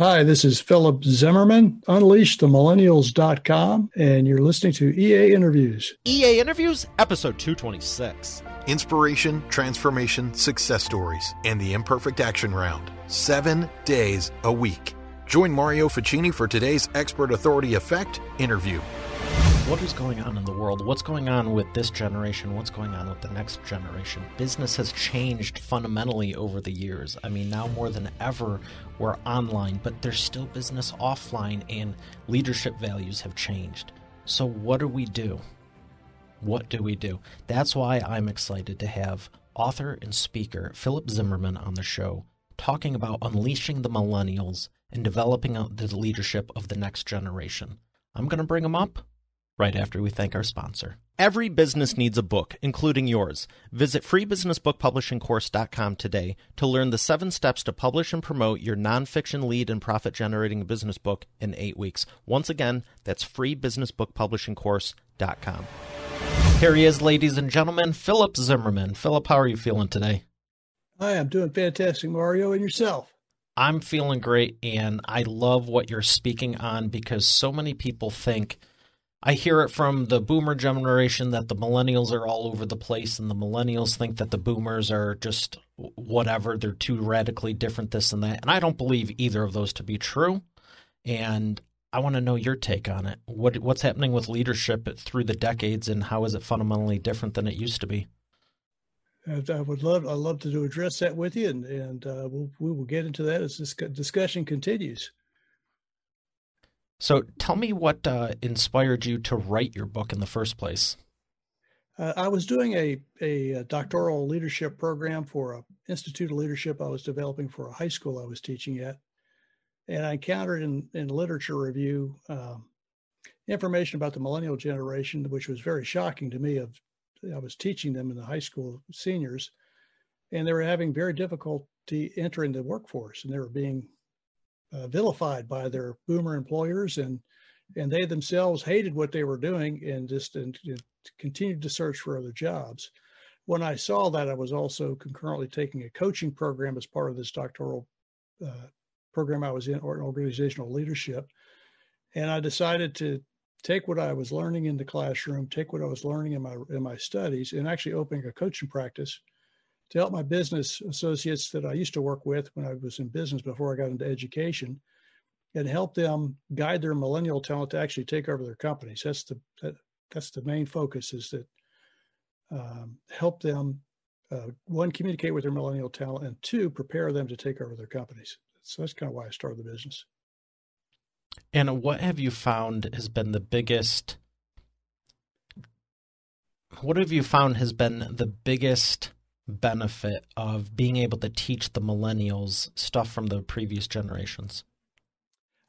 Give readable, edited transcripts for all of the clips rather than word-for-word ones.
Hi, this is Phillip Zimmerman, unleashthemillennials.com, and you're listening to EA Interviews. EA Interviews, episode 226. Inspiration, transformation, success stories, and the Imperfect Action Round. 7 days a week. Join Mario Ficini for today's Expert Authority Effect interview. What is going on in the world? What's going on with this generation? What's going on with the next generation? Business has changed fundamentally over the years. I mean, now more than ever, we're online, but there's still business offline, and leadership values have changed. So what do we do? What do we do? That's why I'm excited to have author and speaker Phillip Zimmerman on the show, talking about unleashing the millennials and developing the leadership of the next generation. I'm going to bring him up right after we thank our sponsor. Every business needs a book, including yours. Visit freebusinessbookpublishingcourse.com today to learn the 7 steps to publish and promote your nonfiction lead and profit-generating business book in 8 weeks. Once again, that's freebusinessbookpublishingcourse.com. Here he is, ladies and gentlemen, Phillip Zimmerman. Phillip, how are you feeling today? Hi, I'm doing fantastic, Mario, and yourself? I'm feeling great, and I love what you're speaking on because so many people think, I hear it from the boomer generation that the millennials are all over the place, and the millennials think that the boomers are just whatever. They're too radically different, this and that. And I don't believe either of those to be true. And I want to know your take on it. What's happening with leadership through the decades, and how is it fundamentally different than it used to be? I'd love to address that with you, and we will get into that as this discussion continues. So tell me what inspired you to write your book in the first place. I was doing a doctoral leadership program for an Institute of Leadership I was developing for a high school I was teaching at. And I encountered in literature review information about the millennial generation, which was very shocking to me. I was teaching them in the high school seniors, and they were having very difficulty entering the workforce, and they were being vilified by their boomer employers, and they themselves hated what they were doing and continued to search for other jobs. When I saw that, I was also concurrently taking a coaching program as part of this doctoral program I was in, or organizational leadership. And I decided to take what I was learning in the classroom, take what I was learning in my studies, and actually opening a coaching practice to help my business associates that I used to work with when I was in business before I got into education, and help them guide their millennial talent to actually take over their companies. That's the main focus, is that help them, one, communicate with their millennial talent, and 2, prepare them to take over their companies. So that's kind of why I started the business. And what have you found has been the biggest benefit of being able to teach the millennials stuff from the previous generations?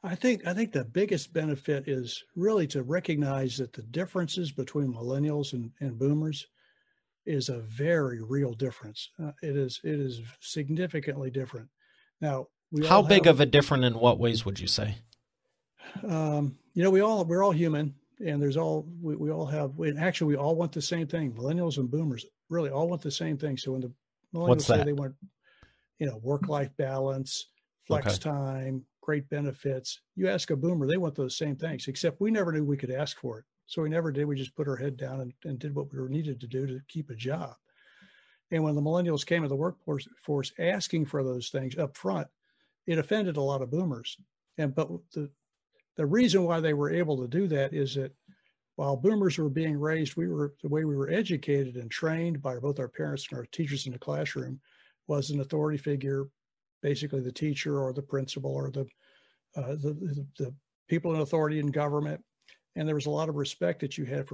I think the biggest benefit is really to recognize that the differences between millennials and boomers is a very real difference. It is significantly different. Now, how big of a difference in what ways would you say? We're all human, and we all want the same thing. Millennials and boomers really all want the same thing. So when the millennials say they want, work-life balance, flex time, great benefits, you ask a boomer, they want those same things, except we never knew we could ask for it. So we never did. We just put our head down and did what we were needed to do to keep a job. And when the millennials came to the workforce asking for those things up front, it offended a lot of boomers. But the reason why they were able to do that is that while boomers were being raised, the way we were educated and trained by both our parents and our teachers in the classroom was an authority figure, basically the teacher or the principal or the people in authority in government. And there was a lot of respect that you had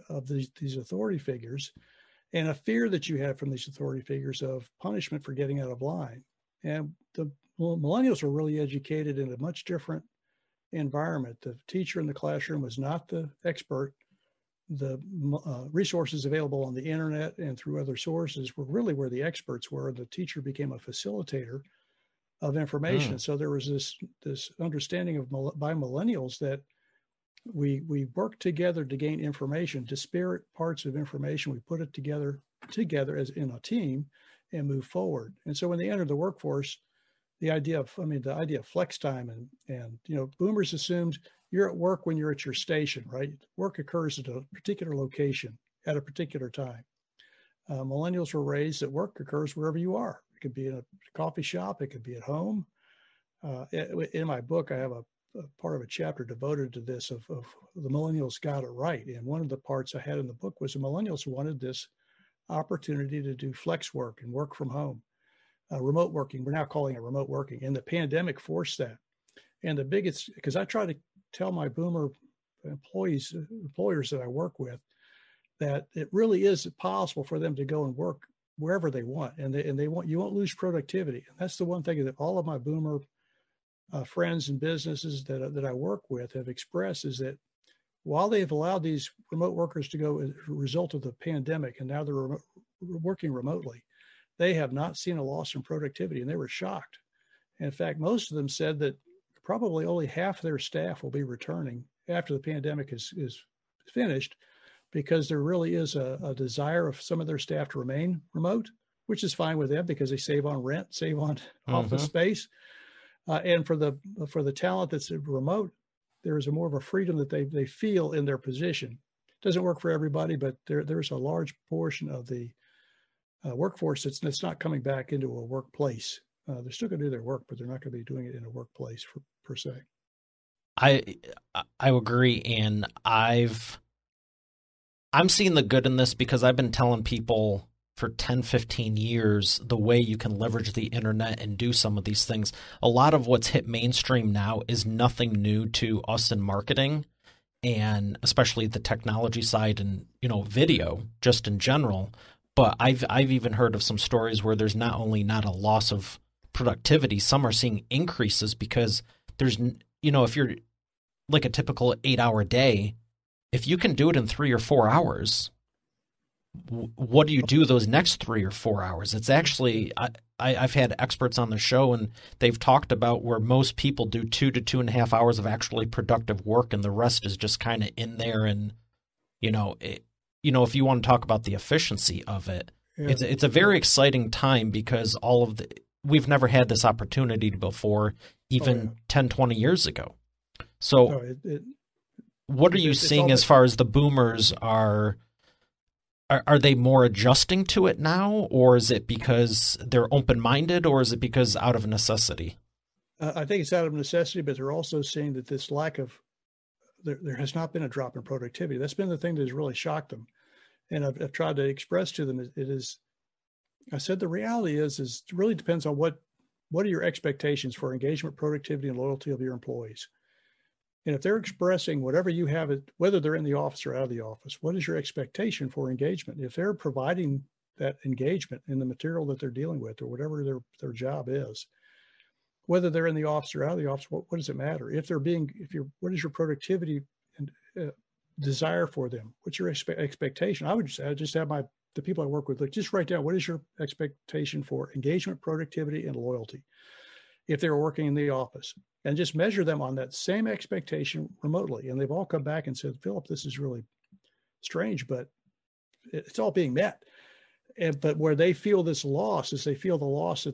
of these authority figures, and a fear that you had from these authority figures of punishment for getting out of line. And the millennials were really educated in a much different environment. The teacher in the classroom was not the expert. The resources available on the internet and through other sources were really where the experts were. The teacher became a facilitator of information. So there was this understanding by millennials that we work together to gain information, disparate parts of information. We put it together as in a team and move forward. And so when they entered the workforce, the idea of flex time and boomers assumed you're at work when you're at your station, right? Work occurs at a particular location at a particular time. Millennials were raised that work occurs wherever you are. It could be in a coffee shop. It could be at home. In my book, I have a part of a chapter devoted to this of the millennials got it right. And one of the parts I had in the book was the millennials wanted this opportunity to do flex work and work from home, remote working. We're now calling it remote working. And the pandemic forced that. And the biggest, because I try to tell my boomer employers that I work with, that it really is possible for them to go and work wherever they want, and you won't lose productivity. And that's the one thing that all of my boomer friends and businesses that I work with have expressed, is that while they've allowed these remote workers to go as a result of the pandemic, and now they're working remotely, they have not seen a loss in productivity, and they were shocked. And in fact, most of them said that probably only half their staff will be returning after the pandemic is finished, because there really is a desire of some of their staff to remain remote, which is fine with them because they save on rent, save on office space. And for the talent that's remote, there is more of a freedom that they feel in their position. It doesn't work for everybody, but there's a large portion of the workforce that's not coming back into a workplace. They're still going to do their work, but they're not going to be doing it in a workplace per se. I agree, and I'm seeing the good in this because I've been telling people for 10, 15 years the way you can leverage the internet and do some of these things. A lot of what's hit mainstream now is nothing new to us in marketing, and especially the technology side and, video just in general. But I've even heard of some stories where there's not only not a loss of productivity, some are seeing increases because there's, if you're like a typical 8-hour day, if you can do it in 3 or 4 hours, what do you do those next 3 or 4 hours? It's actually, I've had experts on the show, and they've talked about where most people do 2 to 2.5 hours of actually productive work, and the rest is just kind of in there. And, if you want to talk about the efficiency of it, it's a very exciting time because we've never had this opportunity before, even 10, 20 years ago. So what are you seeing as far as the boomers are they more adjusting to it now, or is it because they're open-minded, or is it because out of necessity? I think it's out of necessity, but they're also seeing that this lack of, there has not been a drop in productivity. That's been the thing that has really shocked them. And I've tried to express to them, I said, the reality is it really depends on what are your expectations for engagement, productivity, and loyalty of your employees. And if they're expressing whatever you have, whether they're in the office or out of the office, what is your expectation for engagement? If they're providing that engagement in the material that they're dealing with, or whatever their job is, whether they're in the office or out of the office, what does it matter? What is your productivity and desire for them? What's your expectation? I would just have the people I work with, just write down, what is your expectation for engagement, productivity, and loyalty if they're working in the office, and just measure them on that same expectation remotely. And they've all come back and said, Phillip, this is really strange, but it's all being met. But where they feel this loss is they feel the loss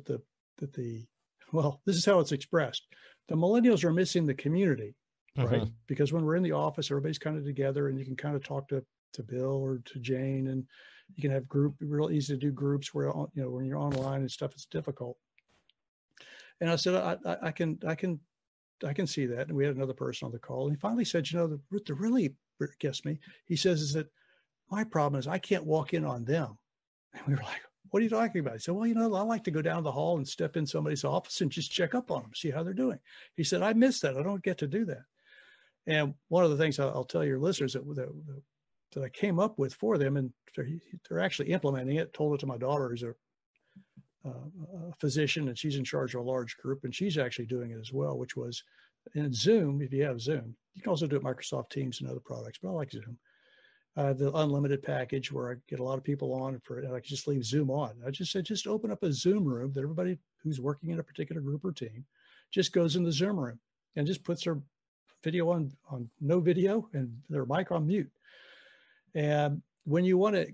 this is how it's expressed. The millennials are missing the community, right? Because when we're in the office, everybody's kind of together, and you can kind of talk to Bill or to Jane, and you can have real easy to do groups where, when you're online and stuff, it's difficult. And I said, I can see that. And we had another person on the call, and he finally said, the really gets me, he says, is that my problem is I can't walk in on them. And we were like, what are you talking about? He said, well, I like to go down the hall and step in somebody's office and just check up on them, see how they're doing. He said, I miss that. I don't get to do that. And one of the things I'll tell your listeners that I came up with for them, and they're actually implementing it, told it to my daughter, who's a physician, and she's in charge of a large group, and she's actually doing it as well, which was in Zoom. If you have Zoom, you can also do it Microsoft Teams and other products, but I like Zoom. The unlimited package where I get a lot of people on, and I can just leave Zoom on. I just said, just open up a Zoom room that everybody who's working in a particular group or team just goes in the Zoom room and just puts their video on no video and their mic on mute. And when you want to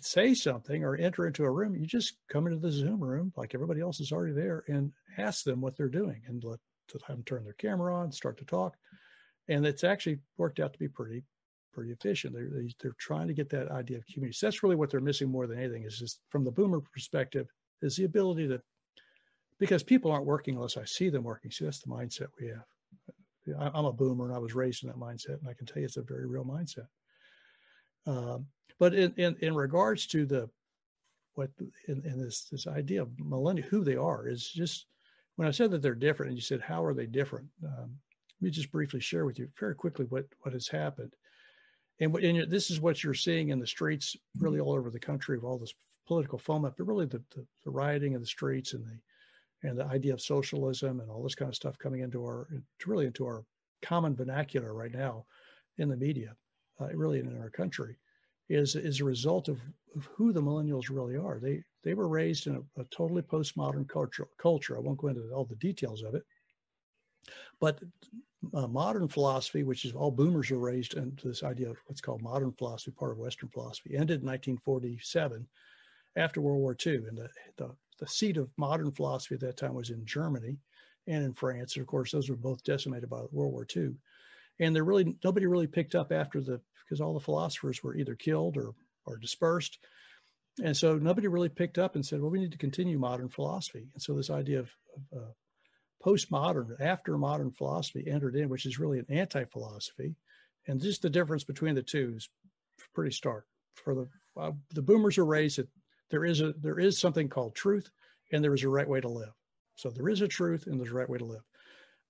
say something or enter into a room, you just come into the Zoom room like everybody else is already there and ask them what they're doing and let them turn their camera on, start to talk. And it's actually worked out to be pretty efficient. They're trying to get that idea of community. So that's really what they're missing more than anything, is just from the boomer perspective, is the ability to, because people aren't working unless I see them working. See, that's the mindset we have. I'm a boomer and I was raised in that mindset, and I can tell you it's a very real mindset. But in regards to this idea of millennial, who they are, is just, when I said that they're different and you said, how are they different? Let me just briefly share with you very quickly what has happened. And this is what you're seeing in the streets really all over the country, of all this political foment, but really the rioting in the streets and the idea of socialism and all this kind of stuff coming into our common vernacular right now in the media, really in our country, is a result of who the millennials really are. They were raised in a totally postmodern culture. I won't go into all the details of it, but modern philosophy, which is all boomers are raised into this idea of what's called modern philosophy, part of Western philosophy, ended in 1947 after World War II. And the seat of modern philosophy at that time was in Germany and in France. And of course, those were both decimated by World War II. And nobody really picked up because all the philosophers were either killed or dispersed. And so nobody really picked up and said, well, we need to continue modern philosophy. And so this idea of postmodern, after modern philosophy entered in, which is really an anti-philosophy. And just the difference between the two is pretty stark. For the boomers are raised that there is something called truth, and there is a right way to live. So there is a truth and there's a right way to live.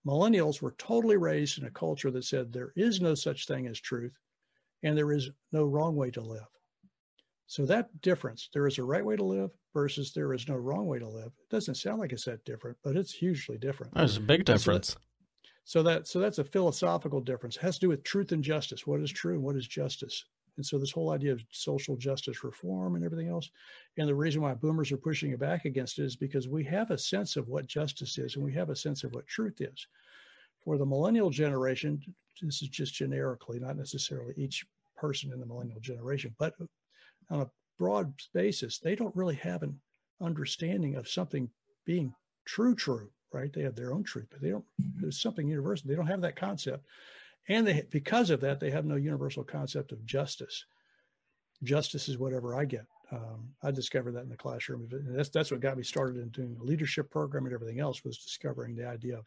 Millennials were totally raised in a culture that said there is no such thing as truth, and there is no wrong way to live. So that difference, there is a right way to live versus there is no wrong way to live, it doesn't sound like it's that different, but it's hugely different. There's a big difference. So that's a philosophical difference. It has to do with truth and justice. What is true and what is justice? And so this whole idea of social justice reform and everything else, and the reason why boomers are pushing back against it is because we have a sense of what justice is and we have a sense of what truth is. For the millennial generation, this is just generically, not necessarily each person in the millennial generation, but on a broad basis, they don't really have an understanding of something being true, right? They have their own truth, but there's something universal. They don't have that concept. And because of that, they have no universal concept of justice. Justice is whatever I get. I discovered that in the classroom. That's what got me started in doing the leadership program and everything else, was discovering the idea of,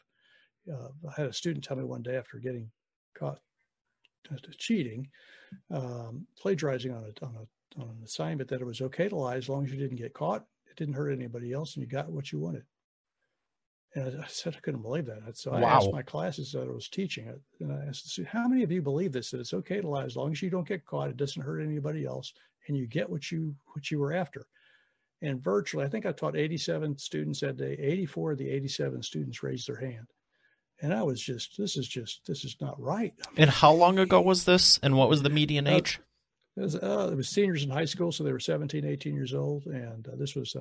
I had a student tell me one day after getting caught cheating, plagiarizing on an assignment, that it was okay to lie as long as you didn't get caught, it didn't hurt anybody else, and you got what you wanted. And I said I couldn't believe that. So I asked my classes that I was teaching, and I asked, how many of you believe this, that it's okay to lie as long as you don't get caught, it doesn't hurt anybody else, and you get what you were after? And virtually, I think I taught 87 students that day. 84 of the 87 students raised their hand. And I was this is not right. And how long ago was this? And what was the median age? It was seniors in high school, so they were 17, 18 years old. And this was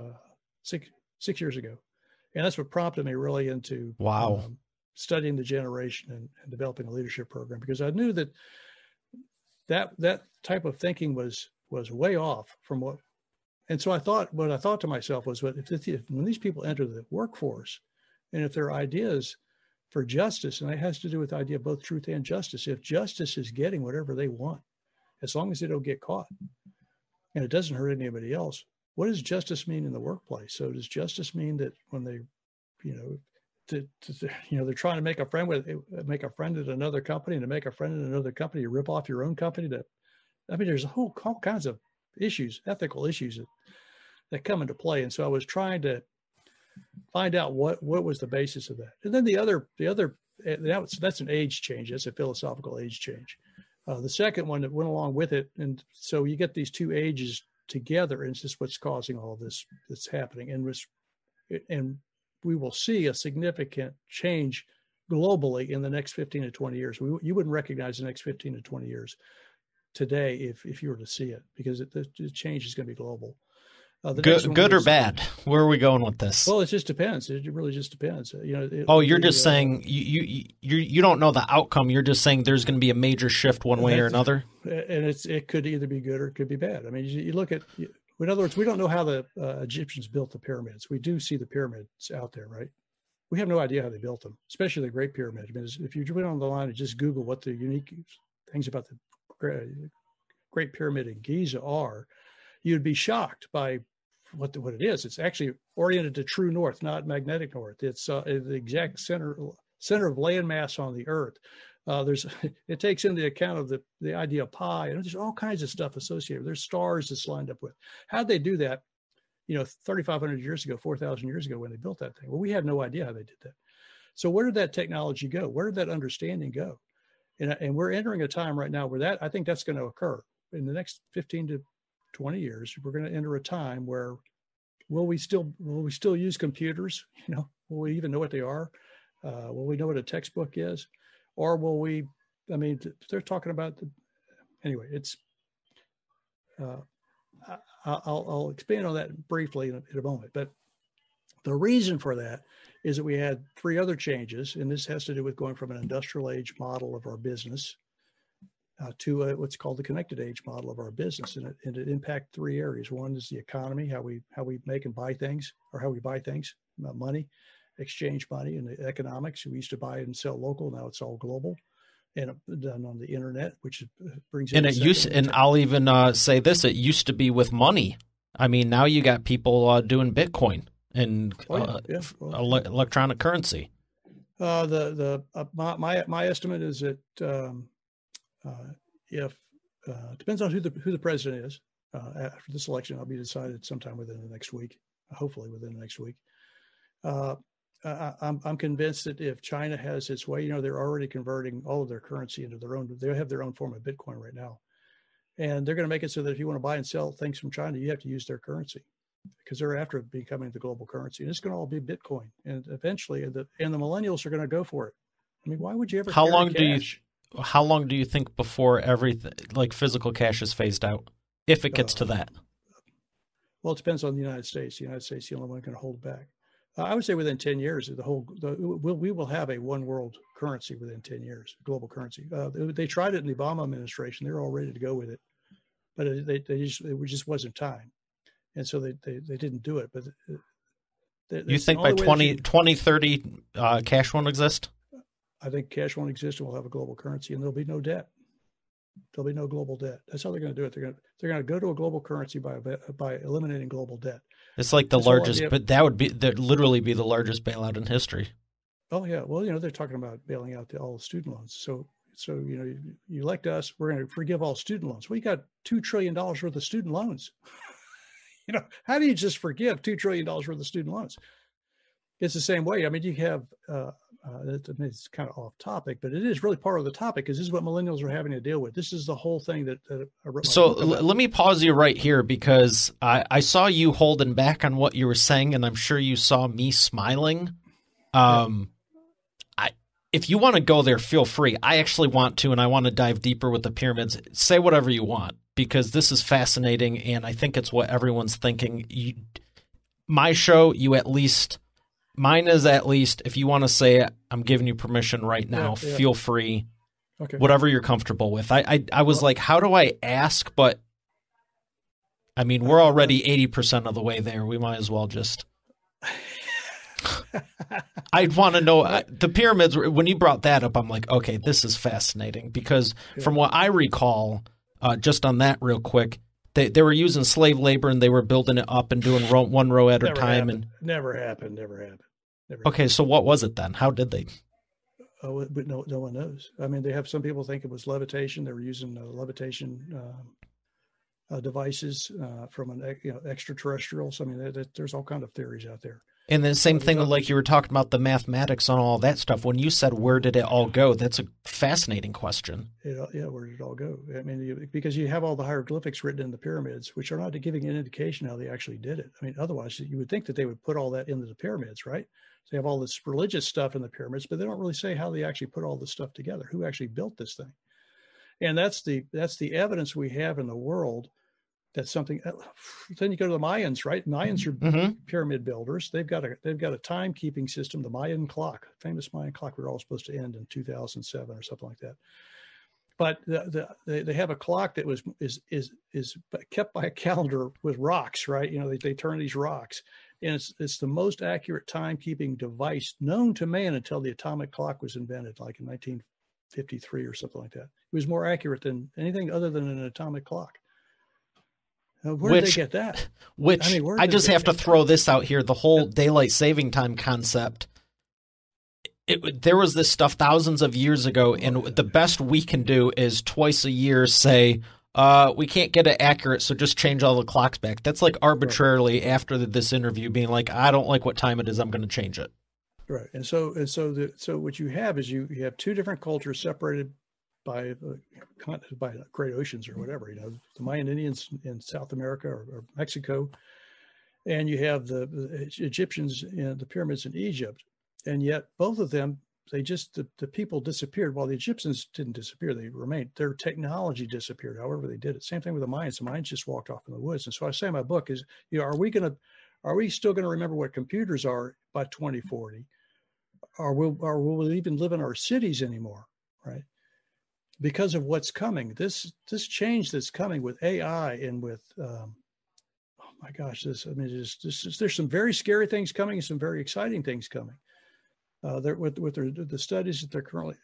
6 years ago. And that's what prompted me really into studying the generation and developing a leadership program, because I knew that type of thinking was way off from what. And so what I thought to myself was, when these people enter the workforce, and if their ideas for justice, and it has to do with the idea of both truth and justice, if justice is getting whatever they want, as long as they don't get caught, and it doesn't hurt anybody else, what does justice mean in the workplace? So does justice mean that when they, they're trying to make a friend at another company, and to make a friend in another company, you rip off your own company? There's all kinds of issues, ethical issues that come into play. And so I was trying to find out what was the basis of that. And then that's an age change. That's a philosophical age change. The second one that went along with it, and so you get these two ages together, and it's just what's causing all this that's happening. And we will see a significant change globally in the next 15 to 20 years. You wouldn't recognize the next 15 to 20 years today if you were to see it, because the change is going to be global. Good or bad? Where are we going with this? Well, it just depends. It really just depends. You're just saying you don't know the outcome. You're just saying there's going to be a major shift one way or another. And it could either be good or it could be bad. I mean, you look at, in other words, we don't know how the Egyptians built the pyramids. We do see the pyramids out there, right? We have no idea how they built them, especially the Great Pyramid. I mean, if you went on the line and just Google what the unique things about the Great Pyramid in Giza are, you'd be shocked by what it is. It's actually oriented to true north, not magnetic north. It's the exact center of landmass on the Earth. It takes into account of the idea of pi, and there's all kinds of stuff associated. There's stars it's lined up with. How'd they do that? 3,500 years ago, 4,000 years ago when they built that thing. Well, we had no idea how they did that. So where did that technology go? Where did that understanding go? And we're entering a time right now where I think that's going to occur in the next 15 to 20 years. We're going to enter a time where will we still use computers? Will we even know what they are? Will we know what a textbook is? Or will we, they're talking about anyway, it's, I'll expand on that briefly in a moment, but the reason for that is that we had 3 other changes, and this has to do with going from an industrial age model of our business to what's called the connected age model of our business, and it impacts 3 areas. One is the economy, how we make and buy things, or how we buy things, money, exchange money, and the economics. We used to buy and sell local, now it's all global, and done on the internet, which brings in. And I'll even say this: it used to be with money. I mean, now you got people doing Bitcoin and electronic currency. My estimate is that if depends on who the president is after this election, I'll be decided sometime within the next week, hopefully within the next week. I'm convinced that if China has its way, they're already converting all of their currency into their own. They have their own form of Bitcoin right now, and they're going to make it so that if you want to buy and sell things from China, you have to use their currency, because they're after becoming the global currency, and it's going to all be Bitcoin. And eventually, the millennials are going to go for it. I mean, why would you ever? How long do you think before everything like physical cash is phased out, if it gets to that? Well, it depends on the United States. The United States is the only one going to hold back. I would say within 10 years, we will have a one world currency within 10 years, global currency. They tried it in the Obama administration. They were all ready to go with it, but it just wasn't time. And so they didn't do it. But you think by 2030, cash won't exist? I think cash won't exist, and we'll have a global currency, and there'll be no debt. There'll be no global debt. That's how they're going to do it. They're going to go to a global currency by eliminating global debt. It's like the largest, but that'd literally be the largest bailout in history. Oh yeah, well they're talking about bailing out all the student loans. So you elect us, we're going to forgive all student loans. We got $2 trillion worth of student loans. How do you just forgive $2 trillion worth of student loans? It's the same way. I mean, you have, it's kind of off topic, but it is really part of the topic, because this is what millennials are having to deal with. This is the whole thing that I wrote. So let me pause you right here, because I saw you holding back on what you were saying, and I'm sure you saw me smiling. If you want to go there, feel free. I actually want to, and I want to dive deeper with the pyramids. Say whatever you want, because this is fascinating, and I think it's what everyone's thinking. My show, mine is at least, if you want to say it, I'm giving you permission right now. Yeah. Feel free. Okay. Whatever you're comfortable with. I was like, how do I ask? But, I mean, we're already 80% of the way there. We might as well just... I'd want to know the pyramids. When you brought that up, I'm like, okay, this is fascinating, because from what I recall, just on that real quick, they were using slave labor, and they were building it up and doing one row at a time. And never happened. Okay, so what was it then? How did they? Oh, but no one knows. I mean, they have some people think it was levitation. They were using levitation devices from extraterrestrials. I mean, there's all kinds of theories out there. And then same thing, like you were talking about the mathematics on all that stuff. When you said, where did it all go? That's a fascinating question. Where did it all go? I mean, because you have all the hieroglyphics written in the pyramids, which are not giving an indication how they actually did it. I mean, otherwise you would think that they would put all that into the pyramids, right? So they have all this religious stuff in the pyramids, but they don't really say how they actually put all this stuff together, who actually built this thing. And that's the evidence we have in the world That's something. Then you go to the Mayans, right? Mayans are pyramid builders. They've got a timekeeping system, the Mayan clock, famous Mayan clock. We were all supposed to end in 2007 or something like that. But they have a clock that is kept by a calendar with rocks, right? They turn these rocks, and it's the most accurate timekeeping device known to man until the atomic clock was invented, like in 1953 or something like that. It was more accurate than anything other than an atomic clock. Where did they get that? I just have to throw this out here. The whole daylight saving time concept. There was this stuff thousands of years ago, and the best we can do is twice a year say, we can't get it accurate, so just change all the clocks back. That's like arbitrarily after this interview being like, I don't like what time it is, I'm going to change it. Right. And so what you have is you have two different cultures separated by great oceans or whatever, the Mayan Indians in South America or Mexico, and you have the Egyptians in the pyramids in Egypt. And yet both of them, the people disappeared. While the Egyptians didn't disappear, they remained. Their technology disappeared. However they did it. Same thing with the Mayans. The Mayans just walked off in the woods. And so I say in my book is, are we still going to remember what computers are by 2040? Or will we even live in our cities anymore? Right. Because of what's coming, this change that's coming with AI and with, oh my gosh, there's some very scary things coming and some very exciting things coming. With the studies that they're currently.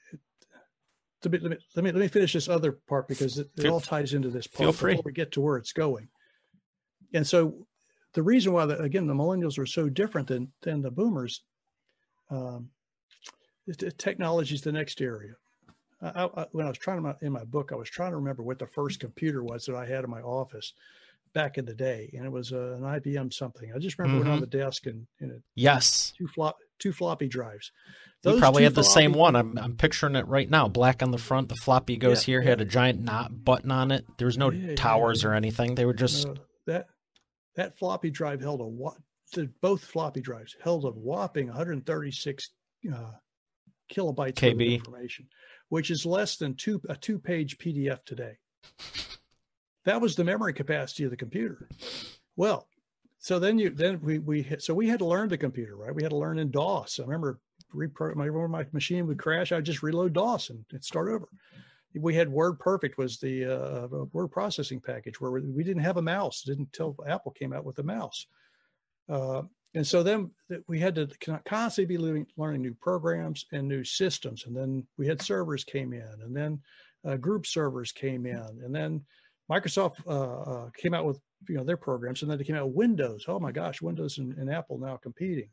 Let me finish this other part because it all ties into this part before we get to where it's going. And so, the reason why the millennials are so different than the boomers, technology is the next area. When I was in my book, I was trying to remember what the first computer was that I had in my office back in the day, and it was an IBM something. I just remember it on the desk and yes, two floppy drives. You probably had the same one. I'm picturing it right now. Black on the front, the floppy goes here. Had a giant button on it. There was no towers or anything. They were just that floppy drive held both floppy drives held a whopping 136 kilobytes of information, which is less than a two-page PDF today. That was the memory capacity of the computer. Well, so we had to learn the computer, right? We had to learn in DOS. I remember my machine would crash. I'd just reload DOS and start over. We had WordPerfect was the word processing package where we didn't have a mouse. It didn't until Apple came out with a mouse. And so then we had to constantly be learning new programs and new systems. And then we had servers came in, and then group servers came in, and then Microsoft came out with their programs, and then they came out with Windows. Oh my gosh, Windows and Apple now competing.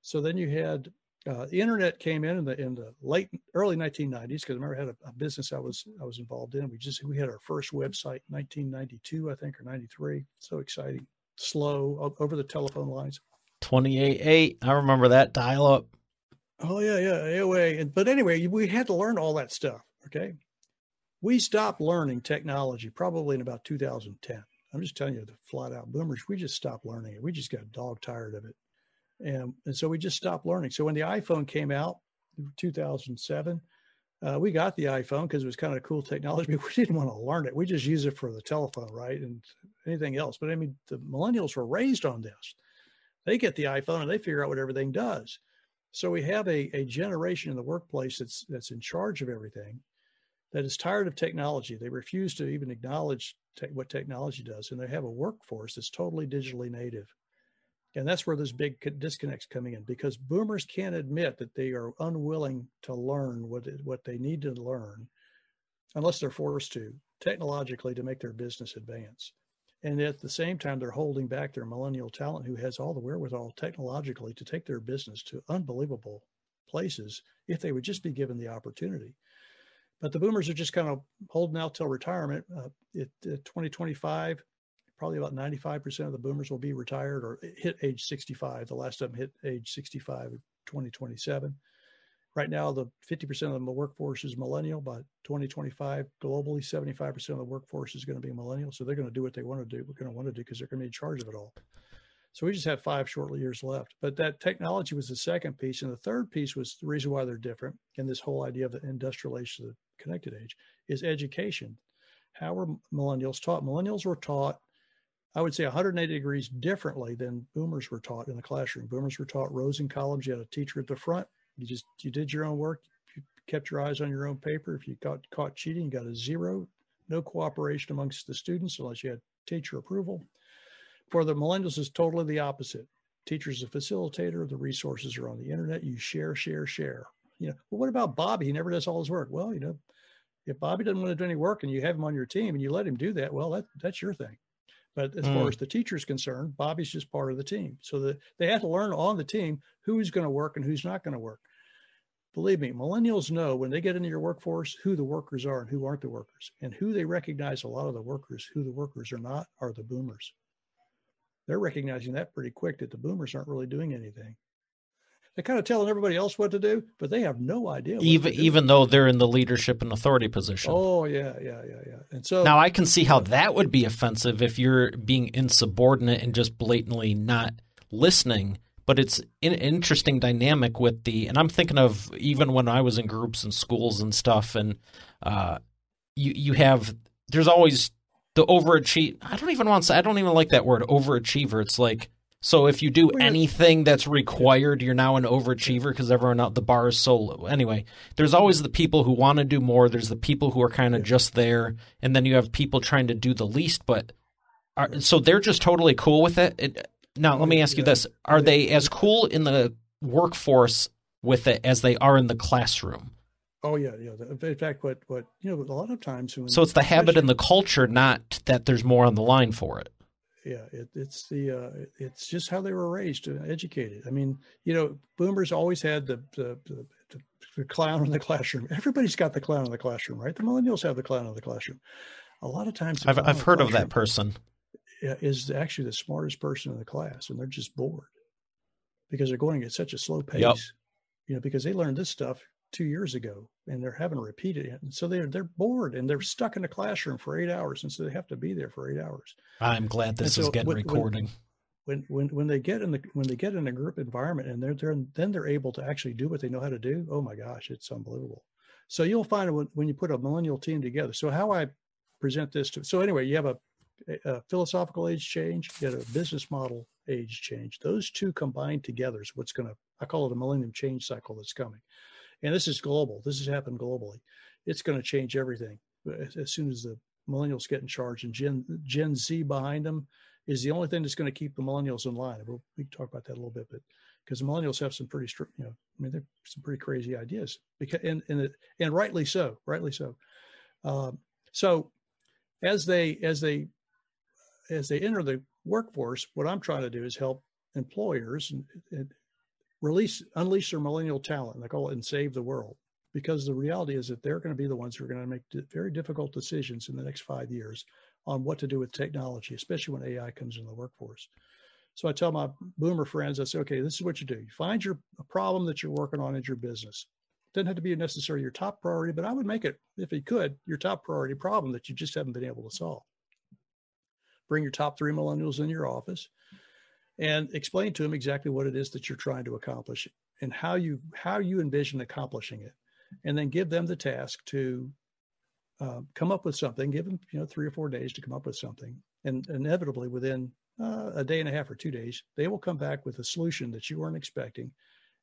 So then you had the internet came in the early 1990s, because I remember I had a business I was involved in. We had our first website in 1992, I think, or 93. So exciting. Slow over the telephone lines. 28.8. I remember that dial up. Oh yeah, AOA. But anyway, we had to learn all that stuff. Okay, we stopped learning technology probably in about 2010. I'm just telling you, the flat out boomers, we just stopped learning it. We just got dog tired of it, and so we just stopped learning. So when the iPhone came out in 2007, we got the iPhone because it was kind of cool technology, but we didn't want to learn it. We just use it for the telephone, right, and anything else. But I mean, the millennials were raised on this. They get the iPhone and they figure out what everything does. So we have a generation in the workplace that's in charge of everything, that is tired of technology. They refuse to even acknowledge what technology does, and they have a workforce that's totally digitally native. And that's where this big disconnect's coming in, because boomers can't admit that they are unwilling to learn what they need to learn unless they're forced to technologically to make their business advance. And at the same time, they're holding back their millennial talent who has all the wherewithal technologically to take their business to unbelievable places if they would just be given the opportunity. But the boomers are just kind of holding out till retirement. At 2025, probably about 95% of the boomers will be retired or hit age 65. The last of them hit age 65 in 2027. Right now, the 50% of the workforce is millennial. By 2025, globally, 75% of the workforce is going to be millennial. So they're going to do what they want to do. We're going to want to do because they're going to be in charge of it all. So we just have 5 short years left. But that technology was the second piece. And the third piece was the reason why they're different. And this whole idea of the industrialization of the connected age is education. How were millennials taught? Millennials were taught I would say 180 degrees differently than boomers were taught in the classroom. Boomers were taught rows and columns. You had a teacher at the front. You did your own work. You kept your eyes on your own paper. If you got caught cheating, you got a 0. No cooperation amongst the students unless you had teacher approval. For the millennials, it's totally the opposite. Teacher's a facilitator. The resources are on the internet. You share, share, share. Well, what about Bobby? He never does all his work. Well, if Bobby doesn't want to do any work and you have him on your team and you let him do that, well, that's your thing. But as far as the teacher's concerned, Bobby's just part of the team. So that they have to learn on the team who's going to work and who's not going to work. Believe me, millennials know when they get into your workforce who the workers are and who aren't the workers. And who they recognize a lot of the workers, who the workers are not, are the boomers. They're recognizing that pretty quick, that the boomers aren't really doing anything. They're kind of telling everybody else what to do, but they have no idea. Even though they're in the leadership and authority position. Oh, yeah. And so now I can see how that would be offensive if you're being insubordinate and just blatantly not listening. But it's an interesting dynamic with and I'm thinking of even when I was in groups and schools and stuff, and there's always the overachieve. I don't even like that word, overachiever. It's like, so if you do anything that's required, you're now an overachiever because everyone out the bar is so low. Anyway, there's always the people who want to do more. There's the people who are kind of just there, and then you have people trying to do the least. But so they're just totally cool with it. Now, let me ask you this: are they as cool in the workforce with it as they are in the classroom? Oh yeah. In fact, what a lot of times so it's the habit and the culture, not that there's more on the line for it. Yeah, it's just how they were raised, educated. I mean, boomers always had the clown in the classroom. Everybody's got the clown in the classroom, right? The millennials have the clown in the classroom. A lot of times, I've heard of that person. Is actually the smartest person in the class, and they're just bored because they're going at such a slow pace. Yep. Because they learned this stuff 2 years ago, and they're having to repeat it. And so they're bored, and they're stuck in the classroom for 8 hours, and so they have to be there for 8 hours. I'm glad this is getting recording. When they get in a group environment, and they're able to actually do what they know how to do. Oh my gosh, it's unbelievable. So you'll find when you put a millennial team together. So how I present this so anyway, you have a philosophical age change, you have a business model age change. Those two combined together is what's I call it a millennium change cycle that's coming. And this is global. This has happened globally. It's going to change everything as soon as the millennials get in charge, and Gen Z behind them is the only thing that's going to keep the millennials in line. We can talk about that a little bit, but because the millennials have some pretty strict, they're some pretty crazy ideas, and rightly so. So as they enter the workforce, what I'm trying to do is help employers and unleash their millennial talent. And I call it and save the world, because the reality is that they're going to be the ones who are going to make very difficult decisions in the next 5 years on what to do with technology, especially when AI comes into the workforce. So I tell my boomer friends, I say, okay, this is what you do. You find a problem that you're working on in your business. It doesn't have to be necessarily your top priority, but I would make it, if you could, your top priority problem that you just haven't been able to solve. Bring your top 3 millennials in your office and explain to them exactly what it is that you're trying to accomplish and how you envision accomplishing it. And then give them the task to come up with something. Give them 3 or 4 days to come up with something. And inevitably within a day and a half or 2 days, they will come back with a solution that you weren't expecting.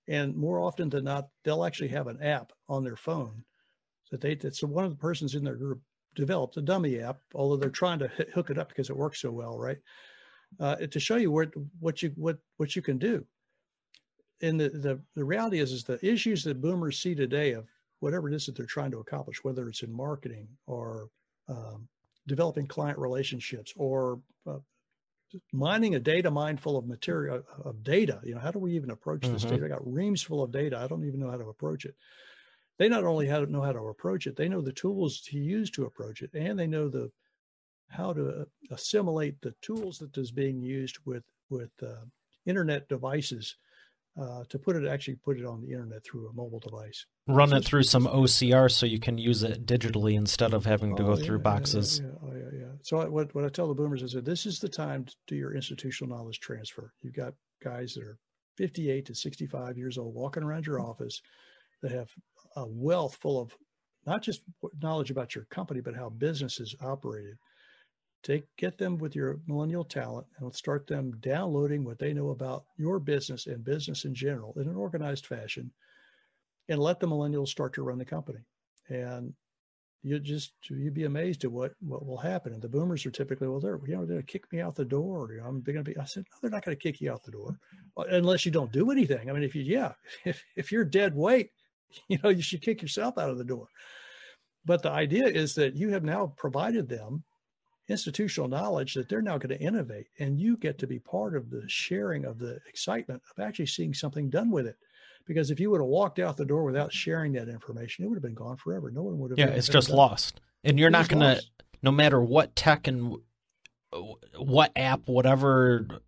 And more often than not, they'll actually have an app on their phone so one of the persons in their group developed a dummy app, although they're trying to hook it up because it works so well, right? To show you what you can do. And the reality is the issues that boomers see today of whatever it is that they're trying to accomplish, whether it's in marketing or developing client relationships or mining a data mine full of material of data. How do we even approach this data? I got reams full of data. I don't even know how to approach it. They not only know how to approach it, they know the tools to use to approach it, and they know how to assimilate the tools that is being used with internet devices to put it on the internet through a mobile device. Run it through some OCR so you can use it digitally instead of having to go through boxes. Yeah. So what I tell the boomers is that this is the time to do your institutional knowledge transfer. You've got guys that are 58 to 65 years old walking around your office that have a wealth full of not just knowledge about your company, but how business is operated. get them with your millennial talent and start them downloading what they know about your business and business in general in an organized fashion, and let the millennials start to run the company. And you'd be amazed at what will happen. And the boomers are typically, well, they're going to kick me out the door. I said, no, they're not going to kick you out the door unless you don't do anything. I mean, if you're dead weight, you should kick yourself out of the door. But the idea is that you have now provided them institutional knowledge that they're now going to innovate, and you get to be part of the sharing of the excitement of actually seeing something done with it. Because if you would have walked out the door without sharing that information, it would have been gone forever. No one would have. Yeah, it's just lost. And you're not going to, no matter what tech and what app, whatever,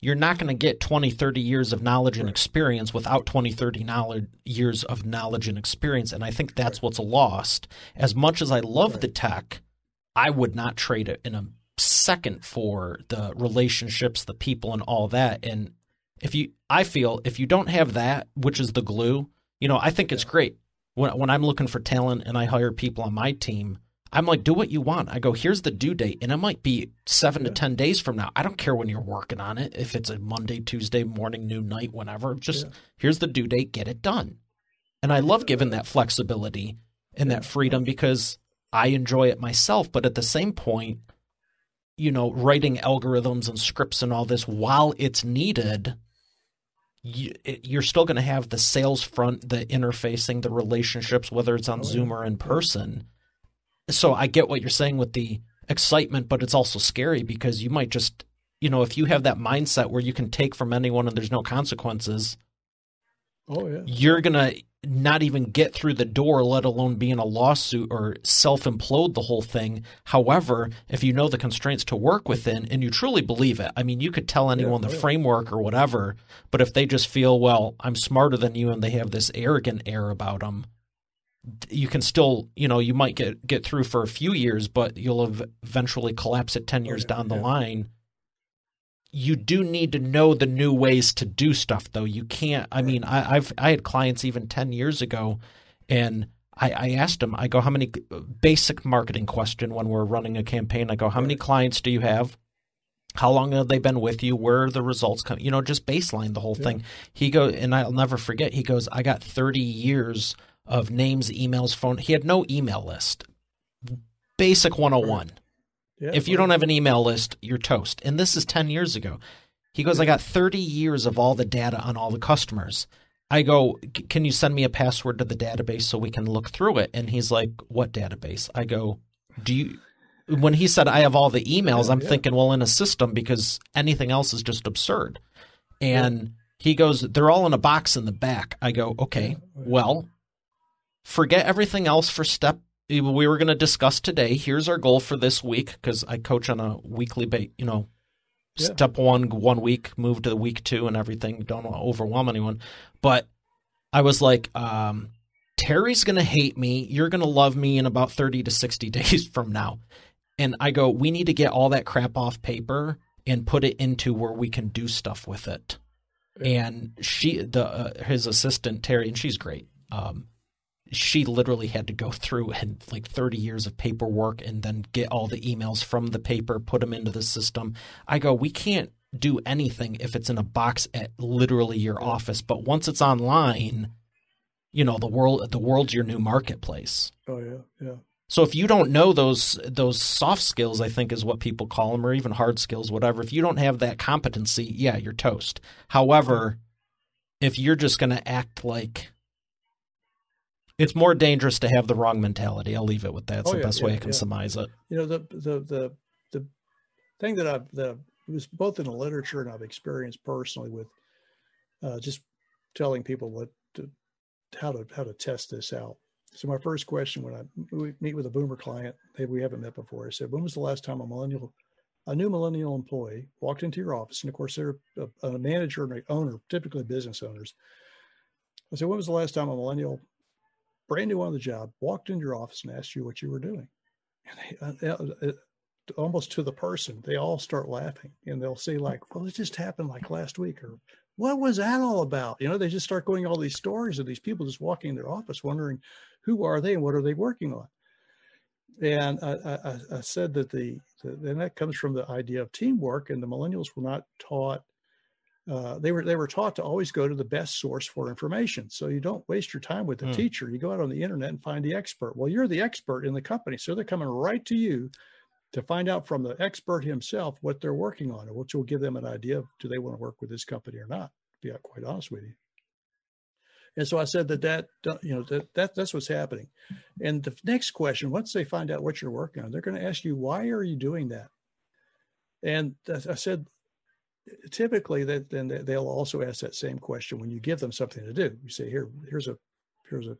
you're not going to get 20, 30 years of knowledge and experience without 20, 30 years of knowledge and experience. And I think that's what's lost. As much as I love the tech, I would not trade it in a second for the relationships, the people, and all that. And I feel if you don't have that, which is the glue, I think it's great. When I'm looking for talent and I hire people on my team, I'm like, do what you want. I go, here's the due date, and it might be 7 to 10 days from now. I don't care when you're working on it. If it's a Monday, Tuesday, morning, noon, night, whenever, here's the due date, get it done. And I love giving that flexibility and that freedom because I enjoy it myself. But at the same point, writing algorithms and scripts and all this while it's needed, you're still going to have the sales front, the interfacing, the relationships, whether it's on Zoom or in person. So I get what you're saying with the excitement, but it's also scary because you might just, if you have that mindset where you can take from anyone and there's no consequences, you're going to not even get through the door, let alone be in a lawsuit or self-implode the whole thing. However, if you know the constraints to work within and you truly believe it, I mean, you could tell anyone the framework or whatever, but if they just feel, well, I'm smarter than you and they have this arrogant air about them, you can still, you might get through for a few years, but you'll eventually collapse it 10 years down the line. You do need to know the new ways to do stuff, though. You can't. I mean, I had clients even 10 years ago, and I asked them. I go, how many basic marketing question when we're running a campaign? I go, how many clients do you have? How long have they been with you? Where are the results come? Just baseline the whole thing. He goes, and I'll never forget. He goes, I got 30 years of names, emails, phone. He had no email list. Basic 101. Yeah, if you don't have an email list, you're toast. And this is 10 years ago. He goes, I got 30 years of all the data on all the customers. I go, can you send me a password to the database so we can look through it? And he's like, what database? I go, when he said I have all the emails, I'm thinking, well, in a system, because anything else is just absurd. And he goes, they're all in a box in the back. I go, okay, well, forget everything else for step we were going to discuss today. Here's our goal for this week, because I coach on a weekly basis, step one week, move to week 2 and everything. Don't want to overwhelm anyone. But I was like, Terry's going to hate me. You're going to love me in about 30 to 60 days from now. And I go, we need to get all that crap off paper and put it into where we can do stuff with it. And his assistant, Terry, and she's great. She literally had to go through and 30 years of paperwork and then get all the emails from the paper, put them into the system. I go, we can't do anything if it's in a box at literally your office. But once it's online, the world's your new marketplace. Oh, yeah. So if you don't know those soft skills, I think is what people call them, or even hard skills, whatever. If you don't have that competency, you're toast. However, if you're just going to act like – it's more dangerous to have the wrong mentality. I'll leave it with that. It's the best way I can surmise it. The thing that was both in the literature and I've experienced personally with just telling people how to test this out. So my first question when we meet with a boomer client, we haven't met before, I said, when was the last time a new millennial employee walked into your office? And of course, they're a manager and an owner, typically business owners. I said, when was the last time a millennial, brand new on the job, walked into your office and asked you what you were doing? And almost to the person, they all start laughing and they'll say well, it just happened last week, or what was that all about? They just start going all these stories of these people just walking in their office wondering who are they and what are they working on? And I said that and that comes from the idea of teamwork, and the millennials were not taught. They were taught to always go to the best source for information. So you don't waste your time with the teacher. You go out on the internet and find the expert. Well, you're the expert in the company, so they're coming right to you to find out from the expert himself what they're working on, which will give them an idea of, do they want to work with this company or not, to be quite honest with you. And so I said that's what's happening. And the next question, once they find out what you're working on, they're going to ask you, why are you doing that? And I said, typically then they'll also ask that same question when you give them something to do. You say, here's a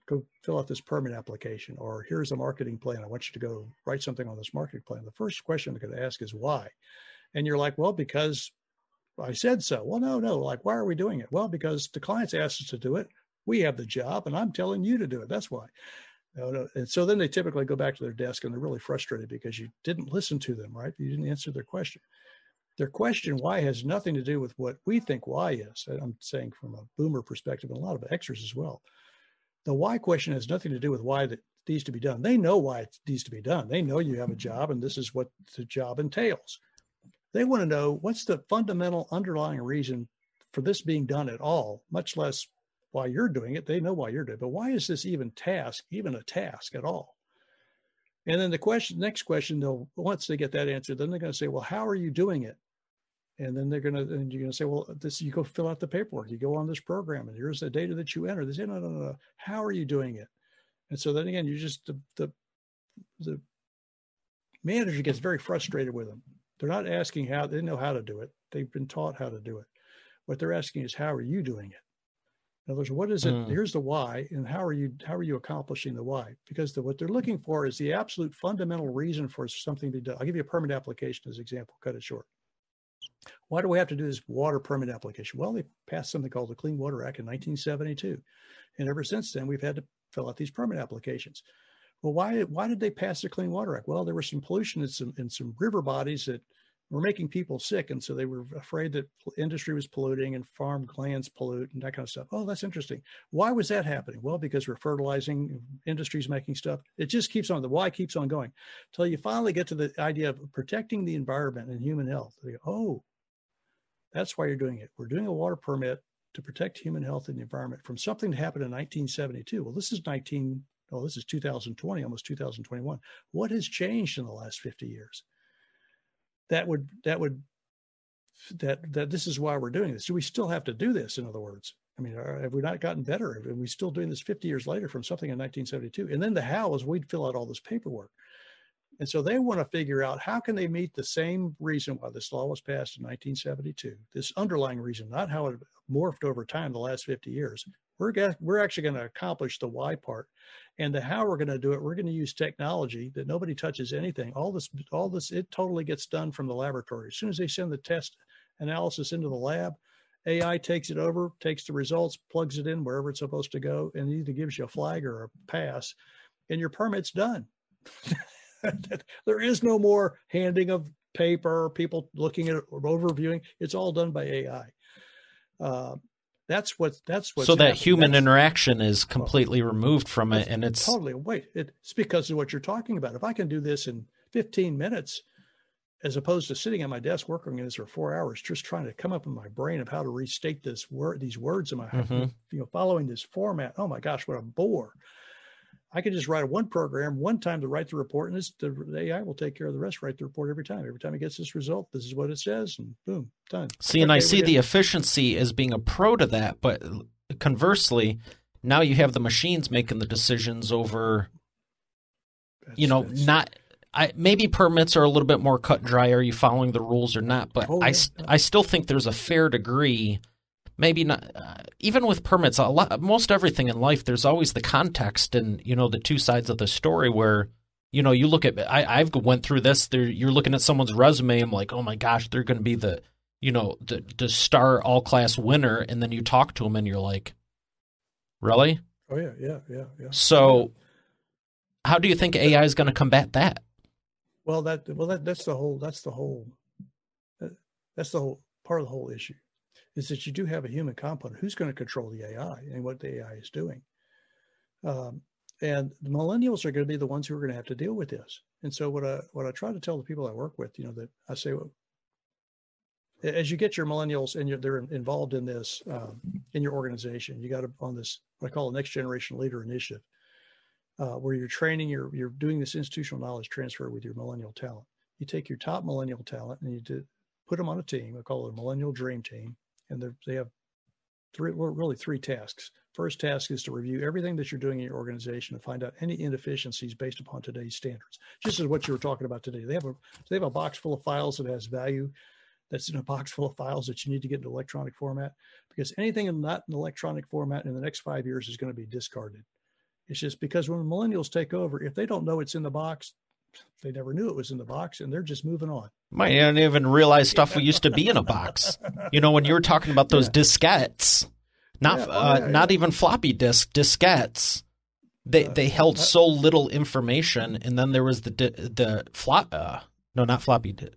go fill out this permit application, or here's a marketing plan. I want you to go write something on this marketing plan. The first question they're going to ask is why. And you're like, well, because I said so. Well, no. Like, why are we doing it? Well, because the clients asked us to do it. We have the job, and I'm telling you to do it. That's why. No. And so then they typically go back to their desk, and they're really frustrated because you didn't listen to them, right? You didn't answer their question. Their question why has nothing to do with what we think why is. I'm saying from a boomer perspective, and a lot of Xers as well. The why question has nothing to do with why that needs to be done. They know why it needs to be done. They know you have a job, and this is what the job entails. They want to know what's the fundamental underlying reason for this being done at all, much less why you're doing it. They know why you're doing it, but why is this even a task at all? And then next question, once they get that answer, then they're going to say, well, how are you doing it? And then you're going to say, well, you go fill out the paperwork, you go on this program, and here's the data that you enter. They say, no. How are you doing it? And so then again, the manager gets very frustrated with them. They're not asking how, they know how to do it. They've been taught how to do it. What they're asking is, how are you doing it? In other words, what is it? Here's the why, and how are you accomplishing the why? Because what they're looking for is the absolute fundamental reason for something to be done. I'll give you a permit application as an example, cut it short. Why do we have to do this water permit application? Well, they passed something called the Clean Water Act in 1972. And ever since then, we've had to fill out these permit applications. Well, why did they pass the Clean Water Act? Well, there was some pollution in some river bodies that were making people sick. And so they were afraid that industry was polluting and farm lands pollute and that kind of stuff. Oh, that's interesting. Why was that happening? Well, because we're fertilizing, industry's making stuff. It just keeps on, the why keeps on going until you finally get to the idea of protecting the environment and human health. They go, oh, that's why you're doing it. We're doing a water permit to protect human health and the environment from something that happened in 1972. Well, this is 2020, almost 2021. What has changed in the last 50 years? That this is why we're doing this. Do we still have to do this? In other words, I mean, have we not gotten better? Are we still doing this 50 years later from something in 1972? And then the how is we'd fill out all this paperwork. And so they want to figure out how can they meet the same reason why this law was passed in 1972, this underlying reason, not how it morphed over time the last 50 years. We're actually going to accomplish the why part, and the how we're going to do it. We're going to use technology that nobody touches anything. All this, it totally gets done from the laboratory. As soon as they send the test analysis into the lab, AI takes it over, takes the results, plugs it in wherever it's supposed to go, and either gives you a flag or a pass, and your permit's done. There is no more handing of paper, people looking at it or overviewing. It's all done by AI. That's what's so that human interaction is completely removed from it, and it's totally it's because of what you're talking about. If I can do this in 15 minutes, as opposed to sitting at my desk working on this for 4 hours, just trying to come up in my brain of how to restate these words in my, following this format. Oh my gosh, what a bore! I can just write one program one time to write the report, and the AI will take care of the rest, write the report every time. Every time it gets this result, this is what it says, and boom, done. See, and I see the efficiency as being a pro to that, but conversely, now you have the machines making the decisions over, maybe permits are a little bit more cut and dry. Are you following the rules or not? But I still think there's a fair degree. Maybe not, even with permits, most everything in life, there's always the context and, the two sides of the story where, you look at, I've went through this, you're looking at someone's resume, I'm like, oh my gosh, they're going to be the star all-class winner, and then you talk to them and you're like, really? Oh, yeah. So how do you think AI is going to combat that? Well, that's the whole part of the whole issue. Is that you do have a human component. Who's going to control the AI and what the AI is doing? And the millennials are going to be the ones who are going to have to deal with this. And so what I try to tell the people I work with, that I say, well, as you get your millennials and they're involved in this in your organization, you got to on this what I call a next generation leader initiative, where you're training, you're doing this institutional knowledge transfer with your millennial talent. You take your top millennial talent and you put them on a team. I call it a millennial dream team, and they have three tasks. First task is to review everything that you're doing in your organization and find out any inefficiencies based upon today's standards. Just as what you were talking about today. They have a box full of files that has value. That's in a box full of files that you need to get into electronic format, because anything not in electronic format in the next 5 years is going to be discarded. It's just because when millennials take over, if they don't know it's in the box, they never knew it was in the box, and they're just moving on. Might not even realize stuff we used to be in a box. When you were talking about those diskettes, not even floppy diskettes. They held so little information, and then there was not floppy disk.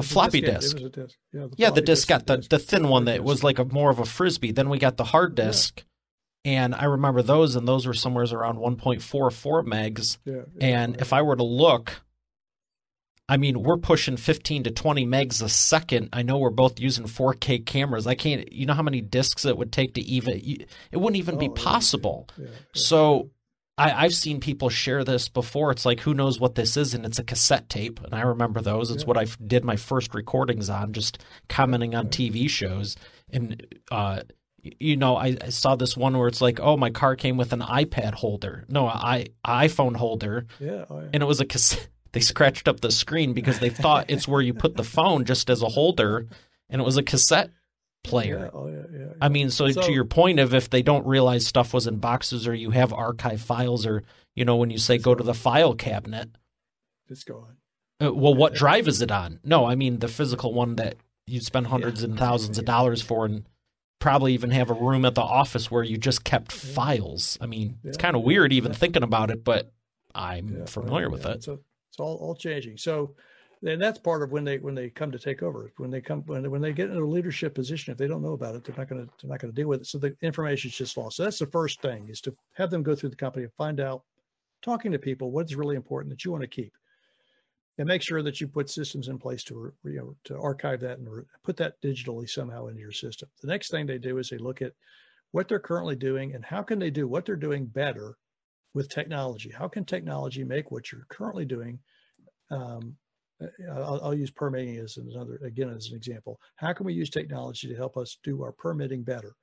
Floppy disk. The diskette, the thin one that was like more of a Frisbee. Then we got the hard disk. And I remember those, and those were somewhere around 1.44 megs. If I were to look, we're pushing 15 to 20 megs a second. I know we're both using 4K cameras. I can't, how many disks it would take to it wouldn't even be possible. So I've seen people share this before. It's like, who knows what this is? And it's a cassette tape. And I remember those. It's what I did my first recordings on, just commenting on TV shows. And, I saw this one where it's like, oh, my car came with an iPad holder. No, iPhone holder. And it was a cassette. They scratched up the screen because they thought it's where you put the phone just as a holder. And it was a cassette player. To your point of if they don't realize stuff was in boxes, or you have archive files, or, when you say go to the file cabinet. It's gone. What drive is it on? No, the physical one that you spend hundreds and thousands of dollars for, and probably even have a room at the office where you just kept files. It's kind of weird even thinking about it, but I'm familiar with it. So it's all changing. So then that's part of when they come to take over. When they get into a leadership position, if they don't know about it, they're not going to deal with it. So the information is just lost. So that's the first thing, is to have them go through the company and find out, talking to people, what's really important that you want to keep. And make sure that you put systems in place to archive that and put that digitally somehow into your system. The next thing they do is they look at what they're currently doing and how can they do what they're doing better with technology. How can technology make what you're currently doing? I'll use permitting as an example. How can we use technology to help us do our permitting better?